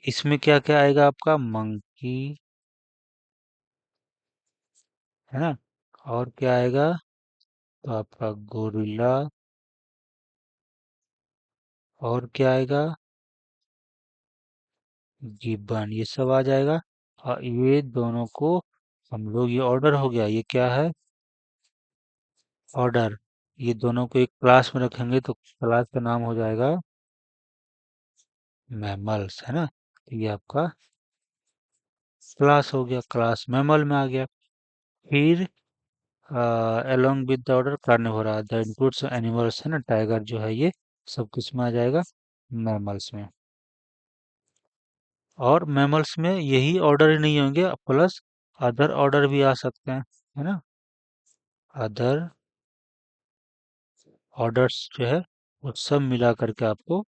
इसमें क्या क्या आएगा आपका? मंकी, है ना, और क्या आएगा? तो आपका गोरिल्ला, और क्या आएगा? गिब्बन, ये सब आ जाएगा। और ये दोनों को हम लोग, ये ऑर्डर हो गया, ये क्या है? ऑर्डर। ये दोनों को एक क्लास में रखेंगे तो क्लास का नाम हो जाएगा मैमल्स, है ना। तो ये आपका क्लास हो गया, क्लास मैमल में आ गया। फिर along with the order Carnivora the includes animals, है ना, टाइगर जो है ये सब किस में आ जाएगा? मैमल्स में। और मैमल्स में यही ऑर्डर ही नहीं होंगे, प्लस अदर ऑर्डर भी आ सकते हैं, है ना। अदर ऑर्डर्स जो है वो सब मिला करके आपको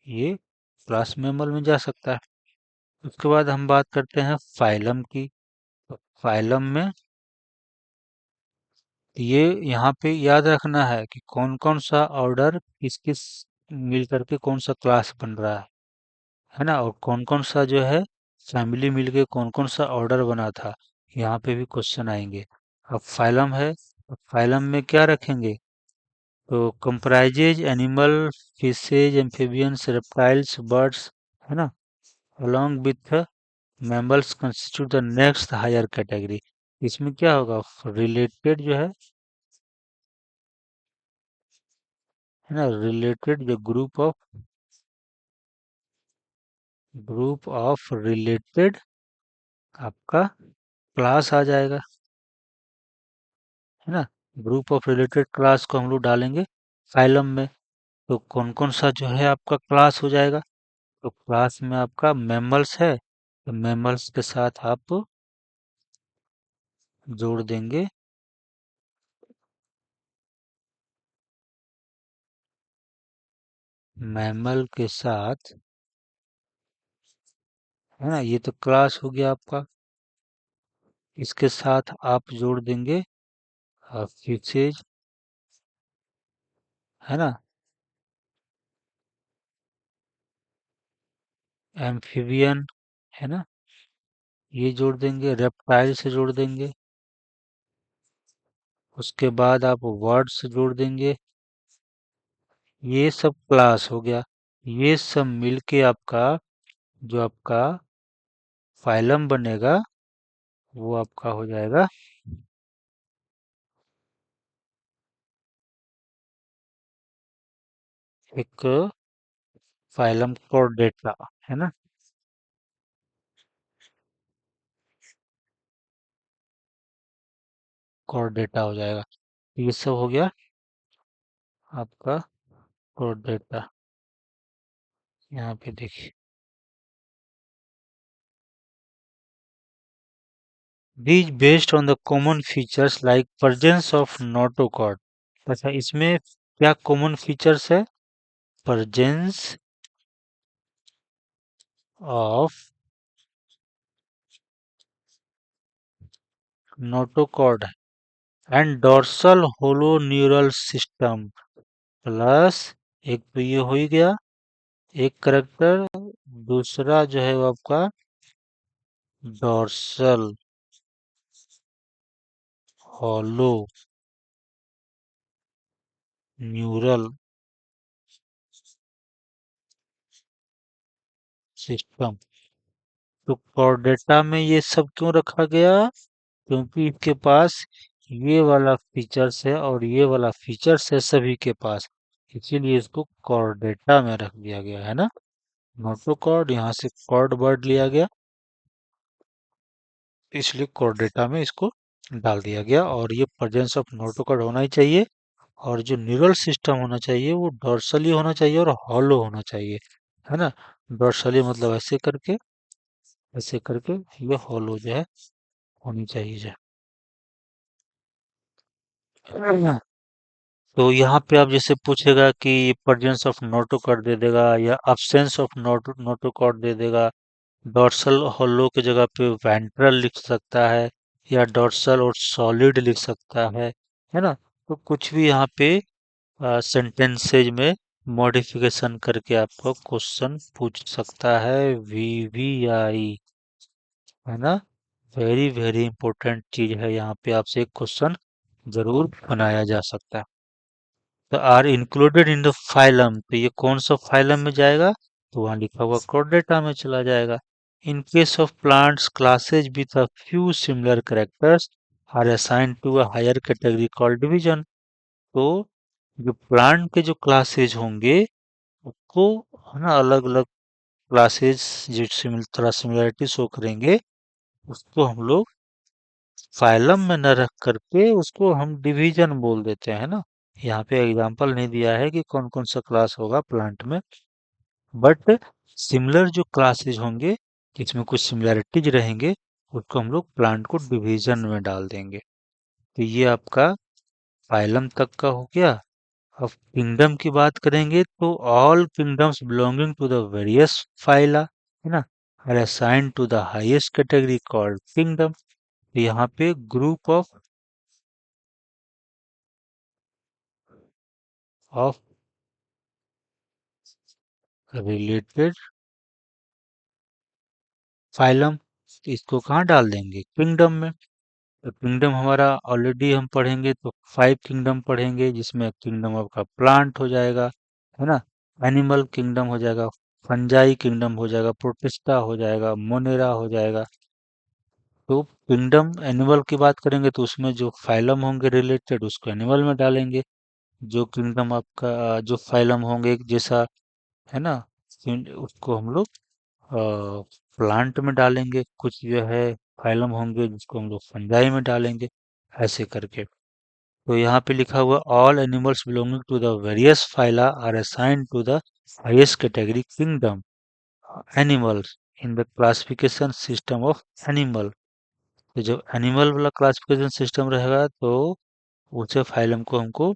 ये क्लास मैमल में जा सकता है। उसके बाद हम बात करते हैं फाइलम की। तो फाइलम में ये यहाँ पे याद रखना है कि कौन कौन सा ऑर्डर किस किस मिल करके कौन सा क्लास बन रहा है ना, और कौन कौन सा जो है फैमिली मिलके कौन कौन सा ऑर्डर बना था। यहाँ पे भी क्वेश्चन आएंगे। अब फाइलम है, तो फाइलम में क्या रखेंगे? तो comprises animal, fishes, amphibians, reptiles, birds, है ना, along with mammals constitute the next higher category। इसमें क्या होगा? रिलेटेड जो है ना, रिलेटेड जो ग्रुप ऑफ रिलेटेड आपका क्लास आ जाएगा, है ना। ग्रुप ऑफ रिलेटेड क्लास को हम लोग डालेंगे फाइलम में। तो कौन कौन सा जो है आपका क्लास हो जाएगा? तो क्लास में आपका मैमल्स है, तो मैमल्स के साथ आप जोड़ देंगे मैमल के साथ, है ना, ये तो क्लास हो गया आपका। इसके साथ आप जोड़ देंगे फिशेज, है ना, एम्फिबियन, है ना, ये जोड़ देंगे, रेप्टाइल से जोड़ देंगे। उसके बाद आप वर्ड से जोड़ देंगे। ये सब क्लास हो गया। ये सब मिलके आपका जो आपका फाइलम बनेगा वो आपका हो जाएगा एक फाइलम कोर्डेटा, है ना, कोर्डेटा हो जाएगा। ये सब हो गया आपका कोर्डेटा। यहाँ पे देखिए, these based on the common features like presence of notochord। अच्छा, इसमें क्या कॉमन फीचर्स है? presence of notochord and dorsal hollow neural system plus एक तो ये हो ही गया एक करेक्टर, दूसरा जो है वो आपका डॉर्सल हॉलो न्यूरल सिस्टम। तो कॉर्डेटा में ये सब क्यों रखा गया? क्योंकि इसके पास ये वाला फीचर्स है और ये वाला फीचर्स है सभी के पास, इसीलिए इसको कॉर्डेटा में रख दिया गया है ना। नोटोकॉर्ड, यहाँ से कॉर्ड वर्ड लिया गया, इसलिए कॉर्डेटा में इसको डाल दिया गया। और ये प्रेजेंस ऑफ नोटोकॉर्ड होना ही चाहिए, और जो न्यूरल सिस्टम होना चाहिए वो डॉर्सली होना चाहिए और हॉलो होना चाहिए, है ना। डॉर्सली मतलब ऐसे करके ये हॉलो जो है होनी चाहिए जो है। तो यहाँ पे आप जैसे पूछेगा कि प्रेजेंस ऑफ नोटोकॉर्ड दे देगा या absence ऑफ नोटोकॉर्ड दे देगा, डॉर्सल हॉलो की जगह पे वेंट्रल लिख सकता है या डॉर्सल और सॉलिड लिख सकता है ना। तो कुछ भी यहाँ पे सेंटेंसेज में मॉडिफिकेशन करके आपको क्वेश्चन पूछ सकता है। वीवीआई, है ना, वेरी वेरी इंपॉर्टेंट चीज है, यहाँ पे आपसे एक क्वेश्चन जरूर बनाया जा सकता है। तो are included in the phylum, तो ये कौन सा फाइलम में जाएगा? तो वहां लिखा हुआ कोर्डेटा में चला जाएगा। In case of plants classes with a few similar characters are assigned to a higher category called division. तो जो प्लांट के जो क्लासेज होंगे उसको, है ना, अलग अलग क्लासेज जो थोड़ा सिमिलरिटी शो करेंगे उसको हम लोग फाइलम में न रख करके उसको हम डिवीजन बोल देते हैं ना। यहाँ पे एग्जांपल नहीं दिया है कि कौन कौन सा क्लास होगा प्लांट में, बट सिमिलर जो क्लासेज होंगे जिसमें कुछ सिमिलरिटीज रहेंगे उसको हम लोग प्लांट को डिवीजन में डाल देंगे। तो ये आपका फाइलम तक का हो गया। अब किंगडम की बात करेंगे तो all kingdoms belonging to the various phyla, है ना, are assigned to the highest category called kingdom. तो यहाँ पे ग्रुप ऑफ रिलेटेड फाइलम, इसको कहाँ डाल देंगे? किंगडम में। तो किंगडम हमारा ऑलरेडी हम पढ़ेंगे तो 5 किंगडम पढ़ेंगे, जिसमें किंगडम आपका प्लांट हो जाएगा, है ना, एनिमल किंगडम हो जाएगा, फंजाई किंगडम हो जाएगा, प्रोटिस्टा हो जाएगा, मोनेरा हो जाएगा। तो किंगडम एनिमल की बात करेंगे तो उसमें जो फाइलम होंगे रिलेटेड उसको एनिमल में डालेंगे। जो किंगडम आपका जो फाइलम होंगे एक जैसा, है ना, उसको हम लोग प्लांट में डालेंगे। कुछ जो है फाइलम होंगे जिसको हम लोग फंजाई में डालेंगे, ऐसे करके। तो यहाँ पे लिखा हुआ all animals belonging to the various phyla are assigned to the highest category kingdom animals in the classification system of animal. तो जब एनिमल वाला क्लासिफिकेशन सिस्टम रहेगा तो उसे फाइलम को हमको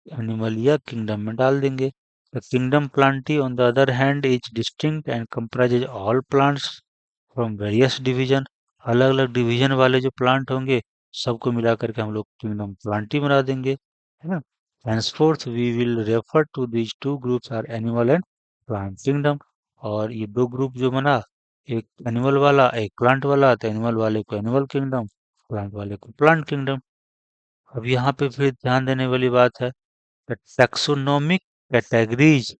एनिमल या किंगडम में डाल देंगे। The kingdom Plantae on the other hand is distinct and comprises all plants from various division. अलग अलग डिवीजन वाले जो प्लांट होंगे सबको मिला करके हम लोग किंगडम प्लांटी बना देंगे, है ना। henceforth we will refer to these two groups are animal and plant kingdom। और ये दो ग्रुप जो बना, एक एनिमल वाला एक प्लांट वाला, तो एनिमल वाले को एनिमल किंगडम, प्लांट वाले को प्लांट किंगडम। अब यहाँ पे फिर ध्यान देने वाली बात है, taxonomic categories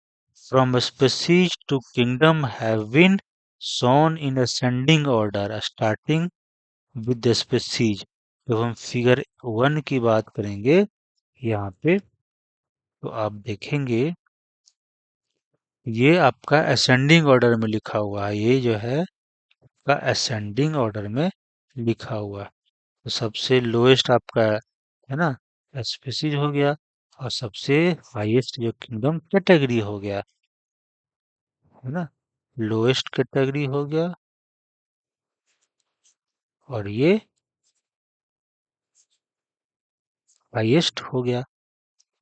from species to kingdom have been shown in ascending order starting with the species। जब हम फिगर 1 की बात करेंगे यहाँ पे तो आप देखेंगे ये आपका असेंडिंग ऑर्डर में लिखा हुआ है, ये जो है आपका असेंडिंग ऑर्डर में लिखा हुआ है। तो सबसे लोएस्ट आपका है ना स्पीसीज हो गया, और सबसे हाईएस्ट जो किंगडम कैटेगरी हो गया, है ना, लोएस्ट कैटेगरी हो गया, और ये हाईएस्ट हो गया।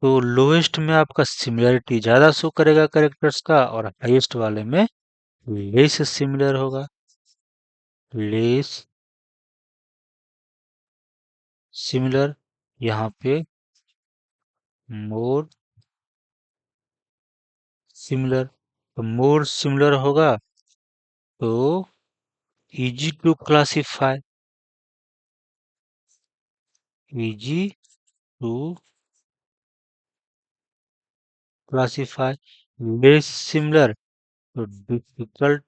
तो लोएस्ट में आपका सिमिलरिटी ज्यादा शो करेगा कैरेक्टर्स का, और हाईएस्ट वाले में लेस सिमिलर होगा। लेस सिमिलर, यहाँ पे मोर सिमिलर। तो मोर सिमिलर होगा तो easy to classify, easy to classify. Less similar तो डिफिकल्ट,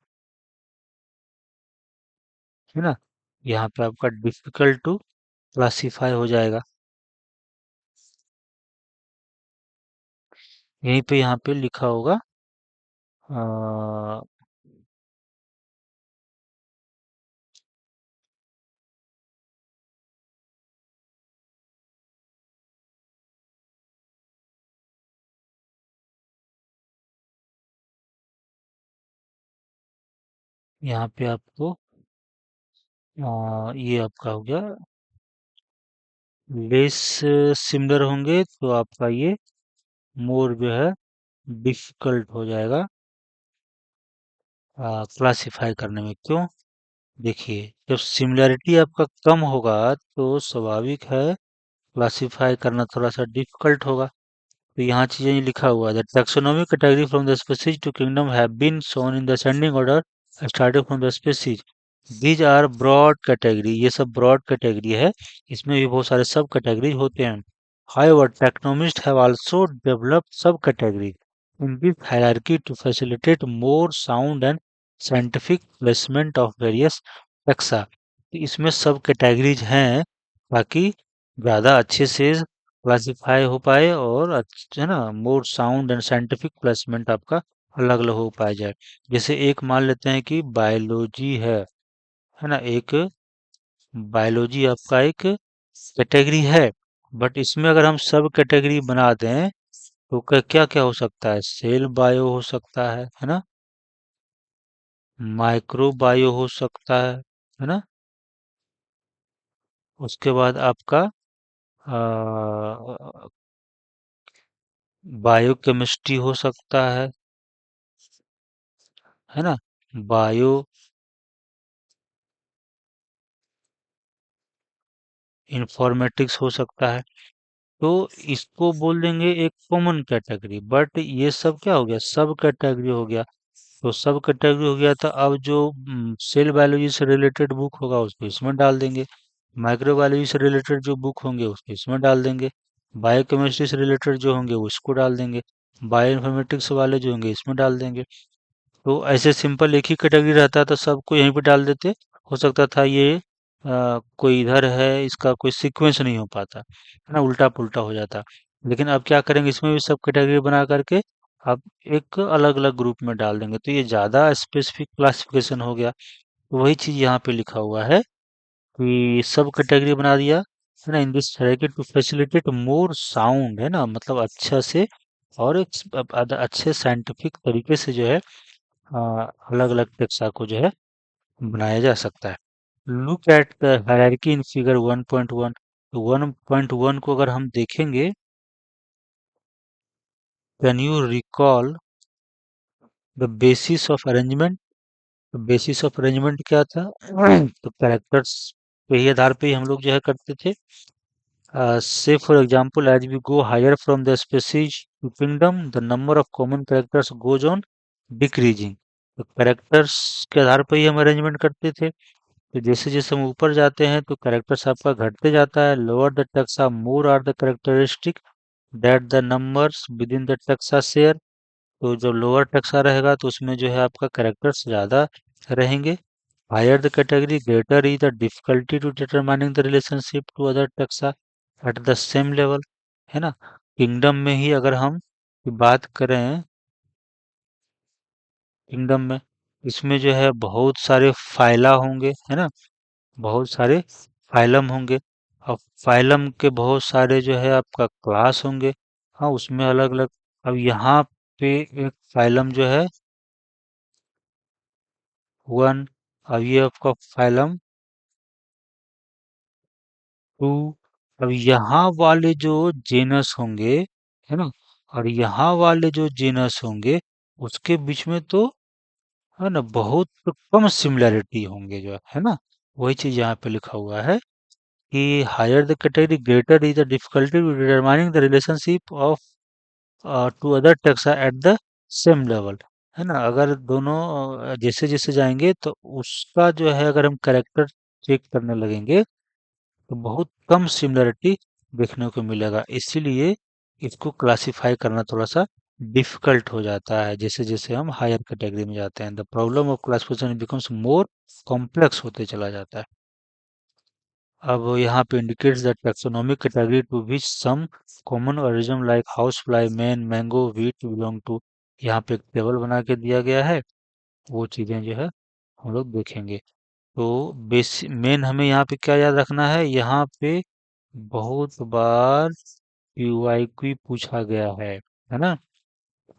है ना, यहाँ पे आपका डिफिकल्ट टू क्लासिफाई हो जाएगा। यहीं पे यहाँ पे लिखा होगा, अ, यहाँ पे आपको ये आपका हो गया, लेस सिमिलर होंगे तो आपका ये मोर जो है डिफिकल्ट हो जाएगा क्लासिफाई करने में। क्यों? देखिए, जब सिमिलरिटी आपका कम होगा तो स्वाभाविक है क्लासिफाई करना थोड़ा सा डिफिकल्ट होगा। तो यहाँ चीजें लिखा हुआ है, taxonomy category from the species to kingdom have been shown in the ascending order starting from the species. These are broad category, ये सब ब्रॉड कैटेगरी है, इसमें भी बहुत सारे सब कैटेगरीज होते हैं। However, taxonomists have also developed subcategories in this hierarchy to facilitate more sound and scientific placement of various taxa। तो इसमें सब कैटेगरीज हैं ताकि ज़्यादा अच्छे से क्लासिफाई हो पाए और है ना, मोर साउंड एंड साइंटिफिक प्लेसमेंट आपका अलग अलग हो पाया जाए। जैसे एक मान लेते हैं कि बायोलॉजी है ना, एक बायोलॉजी आपका एक कैटेगरी है, बट इसमें अगर हम सब कैटेगरी बना दें तो क्या क्या हो सकता है, सेल बायो हो सकता है ना, माइक्रो बायो हो सकता है ना, उसके बाद आपका बायोकेमिस्ट्री हो सकता है ना, बायो इन्फॉर्मेटिक्स हो सकता है। तो इसको बोल देंगे एक कॉमन कैटेगरी, बट ये सब क्या हो गया, सब कैटेगरी हो गया। तो सब कैटेगरी हो गया, तो अब जो सेल बायोलॉजी से रिलेटेड बुक होगा उसको इसमें डाल देंगे, माइक्रो बायोलॉजी से रिलेटेड जो बुक होंगे उसको इसमें डाल देंगे, बायोकेमिस्ट्री से रिलेटेड जो होंगे वो इसको डाल देंगे, बायो इन्फॉर्मेटिक्स वाले जो होंगे इसमें डाल देंगे। तो ऐसे सिंपल एक ही कैटेगरी रहता तो सबको यहीं पे डाल देते, हो सकता था ये कोई इधर है इसका कोई सीक्वेंस नहीं हो पाता, है ना, उल्टा पुल्टा हो जाता। लेकिन अब क्या करेंगे, इसमें भी सब कैटेगरी बना करके अब एक अलग अलग ग्रुप में डाल देंगे, तो ये ज्यादा स्पेसिफिक क्लासिफिकेशन हो गया। तो वही चीज यहाँ पे लिखा हुआ है कि सब कैटेगरी बना दिया, है ना, in this to facilitate more sound, है ना, मतलब अच्छा से और एक अच्छे साइंटिफिक तरीके से जो है अलग अलग टेक्सा को जो है बनाया जा सकता है। Look at the hierarchy in figure 1.1। तो 1.1 को अगर हम देखेंगे, can you recall the basis of arrangement. तो बेसिस ऑफ अरेंजमेंट क्या था, तो कैरेक्टर्स पे ही आधार पे ही हम लोग जो है करते थे। Say for example, as we go higher from the species to kingdom, the number of common characters goes on decreasing। तो कैरेक्टर्स के आधार पर ही हम अरेंजमेंट करते थे। तो जैसे जैसे हम ऊपर जाते हैं तो कैरेक्टर्स आपका घटते जाता है। Lower the taxa more are the characteristic that the numbers within the taxa share. तो जो लोअर टैक्सा रहेगा तो उसमें जो है आपका कैरेक्टर्स ज्यादा रहेंगे। Higher the category, greater is the difficulty to determining the relationship to other taxa at the same level, है ना। किंगडम में ही अगर हम बात करें, किंगडम में इसमें जो है बहुत सारे फाइला होंगे, है ना, बहुत सारे फाइलम होंगे। और फाइलम के बहुत सारे जो है आपका क्लास होंगे, हाँ, उसमें अलग अलग। अब यहाँ पे एक फाइलम जो है वन, अब ये आपका फाइलम टू। अब यहाँ वाले जो जेनस होंगे, है ना। और यहाँ वाले जो जीनस होंगे उसके बीच में तो है ना बहुत कम सिमिलैरिटी होंगे जो है ना। वही चीज यहाँ पे लिखा हुआ है कि higher the category greater is the difficulty determining the relationship of two other taxa at the same level, है ना। अगर दोनों जैसे जैसे जाएंगे तो उसका जो है अगर हम करेक्टर चेक करने लगेंगे तो बहुत कम सिमिलरिटी देखने को मिलेगा। इसीलिए इसको क्लासिफाई करना थोड़ा सा डिफिकल्ट हो जाता है जैसे जैसे हम हायर कैटेगरी में जाते हैं। The problem of classification becomes more complex होते चला जाता है। अब यहाँ पे indicates that taxonomic category to which some common origin like house fly man mango wheat belong to, यहाँ पे एक टेबल बना के दिया गया है। वो चीजें जो है हम लोग देखेंगे। तो बेस मेन हमें यहाँ पे क्या याद रखना है, यहाँ पे बहुत बार क्यूआईक्यू पूछा गया है ना।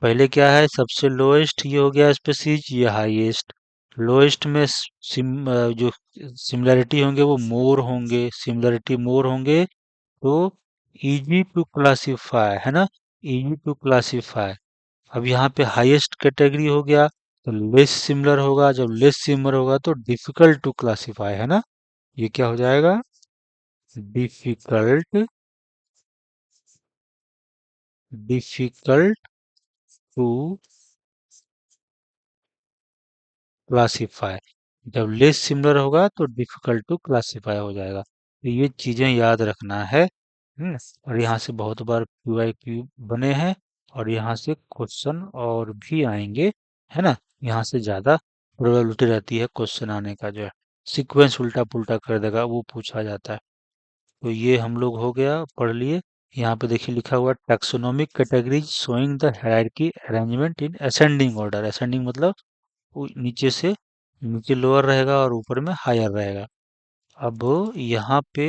पहले क्या है, सबसे लोएस्ट ये हो गया स्पीसीज, ये हाईएस्ट। लोएस्ट में जो सिमिलरिटी होंगे वो मोर होंगे, सिमिलरिटी मोर होंगे तो इजी टू क्लासीफाई, है ना, इजी टू क्लासीफाई। अब यहाँ पे हाईएस्ट कैटेगरी हो गया तो लेस सिमिलर होगा, जब लेस सिमिलर होगा तो डिफिकल्ट टू क्लासीफाई, है ना। ये क्या हो जाएगा, डिफिकल्ट, डिफिकल्ट टू क्लासीफाई। जब लेस सिमिलर होगा तो डिफिकल्ट टू क्लासीफाई हो जाएगा। तो ये चीजें याद रखना है। और यहाँ से बहुत बार क्यू बने हैं और यहाँ से क्वेश्चन और भी आएंगे, है ना। यहाँ से ज्यादा प्रोबेबिलिटी रहती है क्वेश्चन आने का, जो है सीक्वेंस उल्टा पुल्टा कर देगा वो पूछा जाता है। तो ये हम लोग हो गया पढ़ लिए। यहाँ पे देखिए लिखा हुआ taxonomic categories showing the hierarchy arrangement in ascending order. Ascending मतलब नीचे से, नीचे लोअर रहेगा और ऊपर में हायर रहेगा। अब यहाँ पे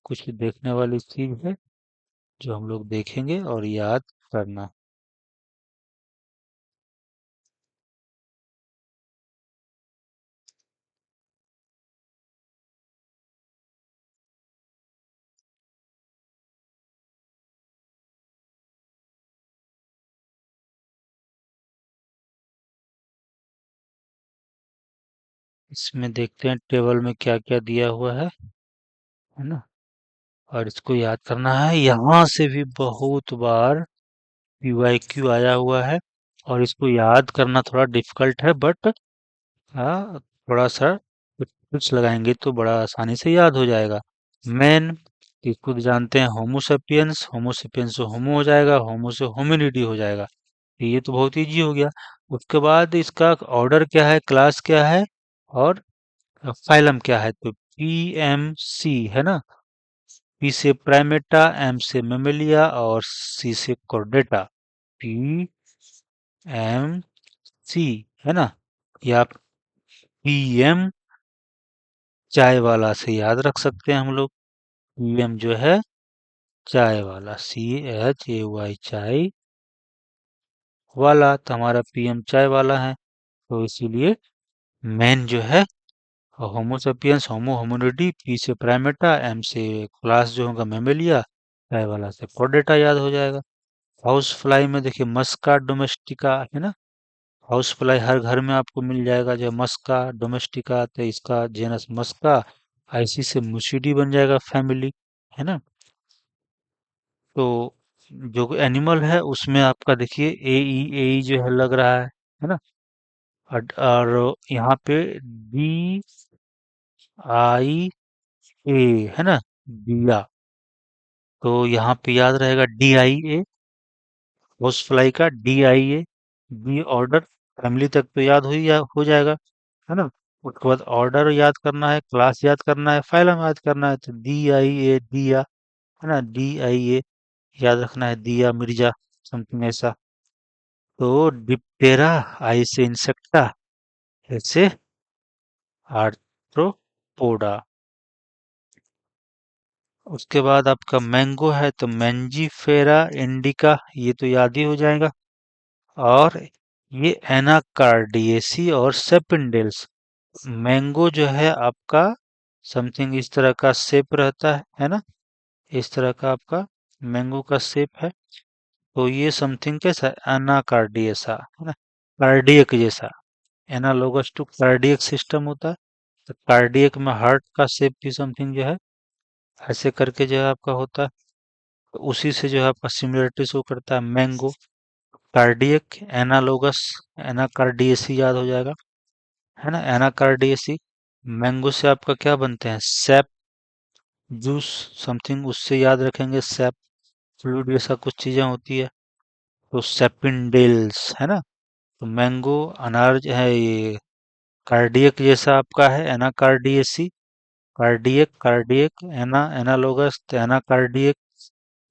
कुछ देखने वाली चीज है जो हम लोग देखेंगे और याद करना। इसमें देखते हैं टेबल में क्या क्या दिया हुआ है ना। और इसको याद करना है। यहाँ से भी बहुत बार पीवाईक्यू आया हुआ है और इसको याद करना थोड़ा डिफिकल्ट है, बट हाँ थोड़ा सा कुछ कुछ लगाएंगे तो बड़ा आसानी से याद हो जाएगा। मैन, इसको तो जानते हैं, होमोसेपियंस, होमोसेपियंस से होमो हो जाएगा, होमो से होमिनिडी हो जाएगा। तो ये तो बहुत इजी हो गया। उसके बाद इसका ऑर्डर क्या है, क्लास क्या है और फाइलम क्या है, तो पी एम सी, है ना। पी से प्राइमेटा, एम से मेमेलिया और सी से कॉर्डेटा। पी एम सी, है ना। या पी एम चाय वाला से याद रख सकते हैं हम लोग। पी एम जो है चाय वाला, CHAY चाय वाला, तो हमारा पीएम चाय वाला है। तो इसीलिए मैन जो है होमोसेपियंस, होमो होमिनिडी, पी से प्राइमेटा, एम से क्लास जो होगा मेमेलिया, चाय वाला से कॉर्डेटा याद हो जाएगा। हाउस फ्लाई में देखिए मस्का डोमेस्टिका, है ना। हाउस फ्लाई हर घर में आपको मिल जाएगा, जो मस्का डोमेस्टिका, तो इसका जेनस मस्का, आईसी से मुशीडी बन जाएगा फैमिली, है ना। तो जो एनिमल है उसमें आपका देखिए ए ई जो है लग रहा है ना। और यहाँ पे DIA, है ना, दिया। तो यहाँ पे याद रहेगा DIA, हाउस फ्लाई का DIA, डी ऑर्डर, फैमिली तक तो याद हो जाएगा, है ना। उसके बाद ऑर्डर याद करना है, क्लास याद करना है, फाइलम याद करना है, तो DIA दिया, है ना, DIA याद रखना है, दिया मिर्जा, समथिंग ऐसा। तो डिप्टेरा, आई से इंसेक्टा, ऐसे आर्थ्रोपोडा। उसके बाद आपका मैंगो है तो मैंजीफेरा इंडिका, ये तो याद ही हो जाएगा। और ये एनाकार्डियेसी और सेपिंडेल्स। मैंगो जो है आपका समथिंग इस तरह का शेप रहता है ना। इस तरह का आपका मैंगो का शेप है। तो ये समथिंग कैसा है, एनाकार्डियसा है ना, कार्डियक जैसा। एनालोगस टू कार्डियक सिस्टम होता है। तो कार्डियक में हार्ट का शेप भी समथिंग जो है ऐसे करके जो है आपका होता है। तो उसी से जो है आपका सिमिलरिटी शो करता है मैंगो। कार्डियक, एनालोगस, एनाकार्डियसी याद हो जाएगा, है ना, एनाकार्डियसी। मैंगो से आपका क्या बनते हैं, सैप जूस समथिंग, उससे याद रखेंगे सैप फ्लूइड जैसा कुछ चीजें होती है। तो सेपिनडेल्स है ना। तो मैंगो अनार जो है ये कार्डियक जैसा आपका है, एनाकार्डियसी। कार्डियक कार्डियक एना एनालोगस तो एनाकार्डियक,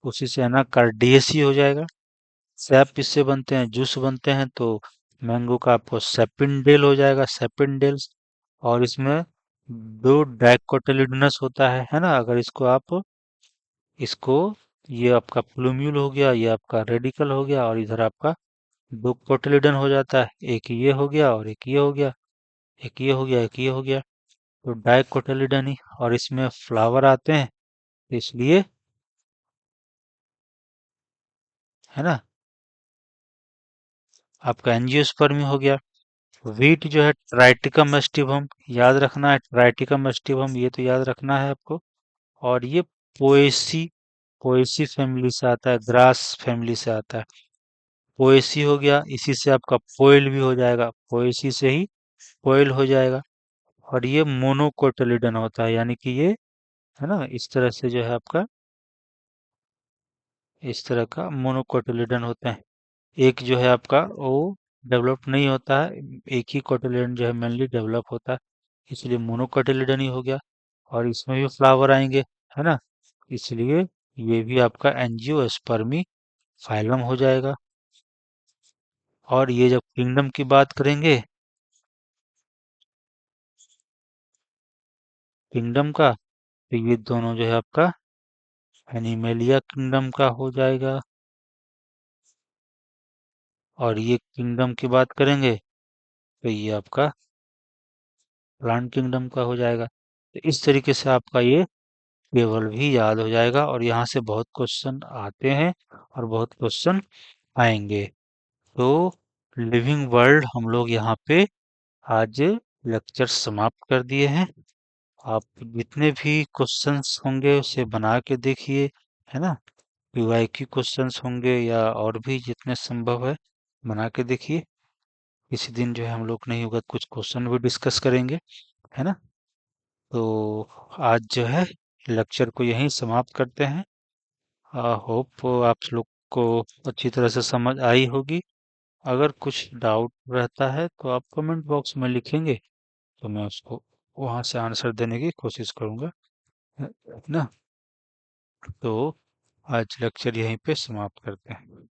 उसी से एनाकार्डियसी हो जाएगा। सैप इससे बनते हैं, जूस बनते हैं, तो मैंगो का आपको सेपिनडेल हो जाएगा, सेपिनडेल्स। और इसमें दो डाइकोटिलिडोनस होता है ना। अगर इसको आप इसको ये आपका प्लूम्यूल हो गया, ये आपका रेडिकल हो गया, और इधर आपका दो कोटिलिडन हो जाता है। एक ये हो गया और एक ये हो गया, एक ये हो गया, एक ये हो गया। तो डाइकोटिलिडन ही। और इसमें फ्लावर आते हैं, इसलिए, है ना, आपका एंजियोस्पर्मी हो गया। वीट जो है ट्राइटिकम एस्टिवम, याद रखना है, ट्राइटिकम एस्टिवम ये तो याद रखना है आपको। और ये पोएसी, पोएसी फैमिली से आता है, ग्रास फैमिली से आता है। पोएसी हो गया, इसी से आपका पोइल भी हो जाएगा, पोएसी से ही पोइल हो जाएगा। और ये मोनोकोटिलिडन होता है, यानी कि ये, है ना, इस तरह से जो है आपका इस तरह का मोनोकोटिलिडन होता है। एक जो है आपका वो डेवलप नहीं होता है, एक ही कोटिलिडन जो है मेनली डेवलप होता है, इसलिए मोनोकोटिलिडन ही हो गया। और इसमें भी फ्लावर आएंगे, है ना, इसलिए ये भी आपका एंजियोस्पर्मी फाइलम हो जाएगा। और ये जब किंगडम की बात करेंगे, किंगडम का, तो ये दोनों जो है आपका एनिमेलिया किंगडम का हो जाएगा। और ये किंगडम की बात करेंगे, तो ये आपका प्लांट किंगडम का हो जाएगा। तो इस तरीके से आपका ये टेबल भी याद हो जाएगा, और यहाँ से बहुत क्वेश्चन आते हैं और बहुत क्वेश्चन आएंगे। तो लिविंग वर्ल्ड हम लोग यहाँ पे आज लेक्चर समाप्त कर दिए हैं। आप जितने भी क्वेश्चंस होंगे उसे बना के देखिए, है ना, पीवाईक्यू क्वेश्चंस होंगे या और भी जितने संभव है बना के देखिए। किसी दिन जो है हम लोग नहीं होगा कुछ क्वेश्चन भी डिस्कस करेंगे, है ना। तो आज जो है लेक्चर को यहीं समाप्त करते हैं। होप आप लोग को अच्छी तरह से समझ आई होगी। अगर कुछ डाउट रहता है तो आप कमेंट बॉक्स में लिखेंगे, तो मैं उसको वहां से आंसर देने की कोशिश करूंगा, है ना। तो आज लेक्चर यहीं पे समाप्त करते हैं।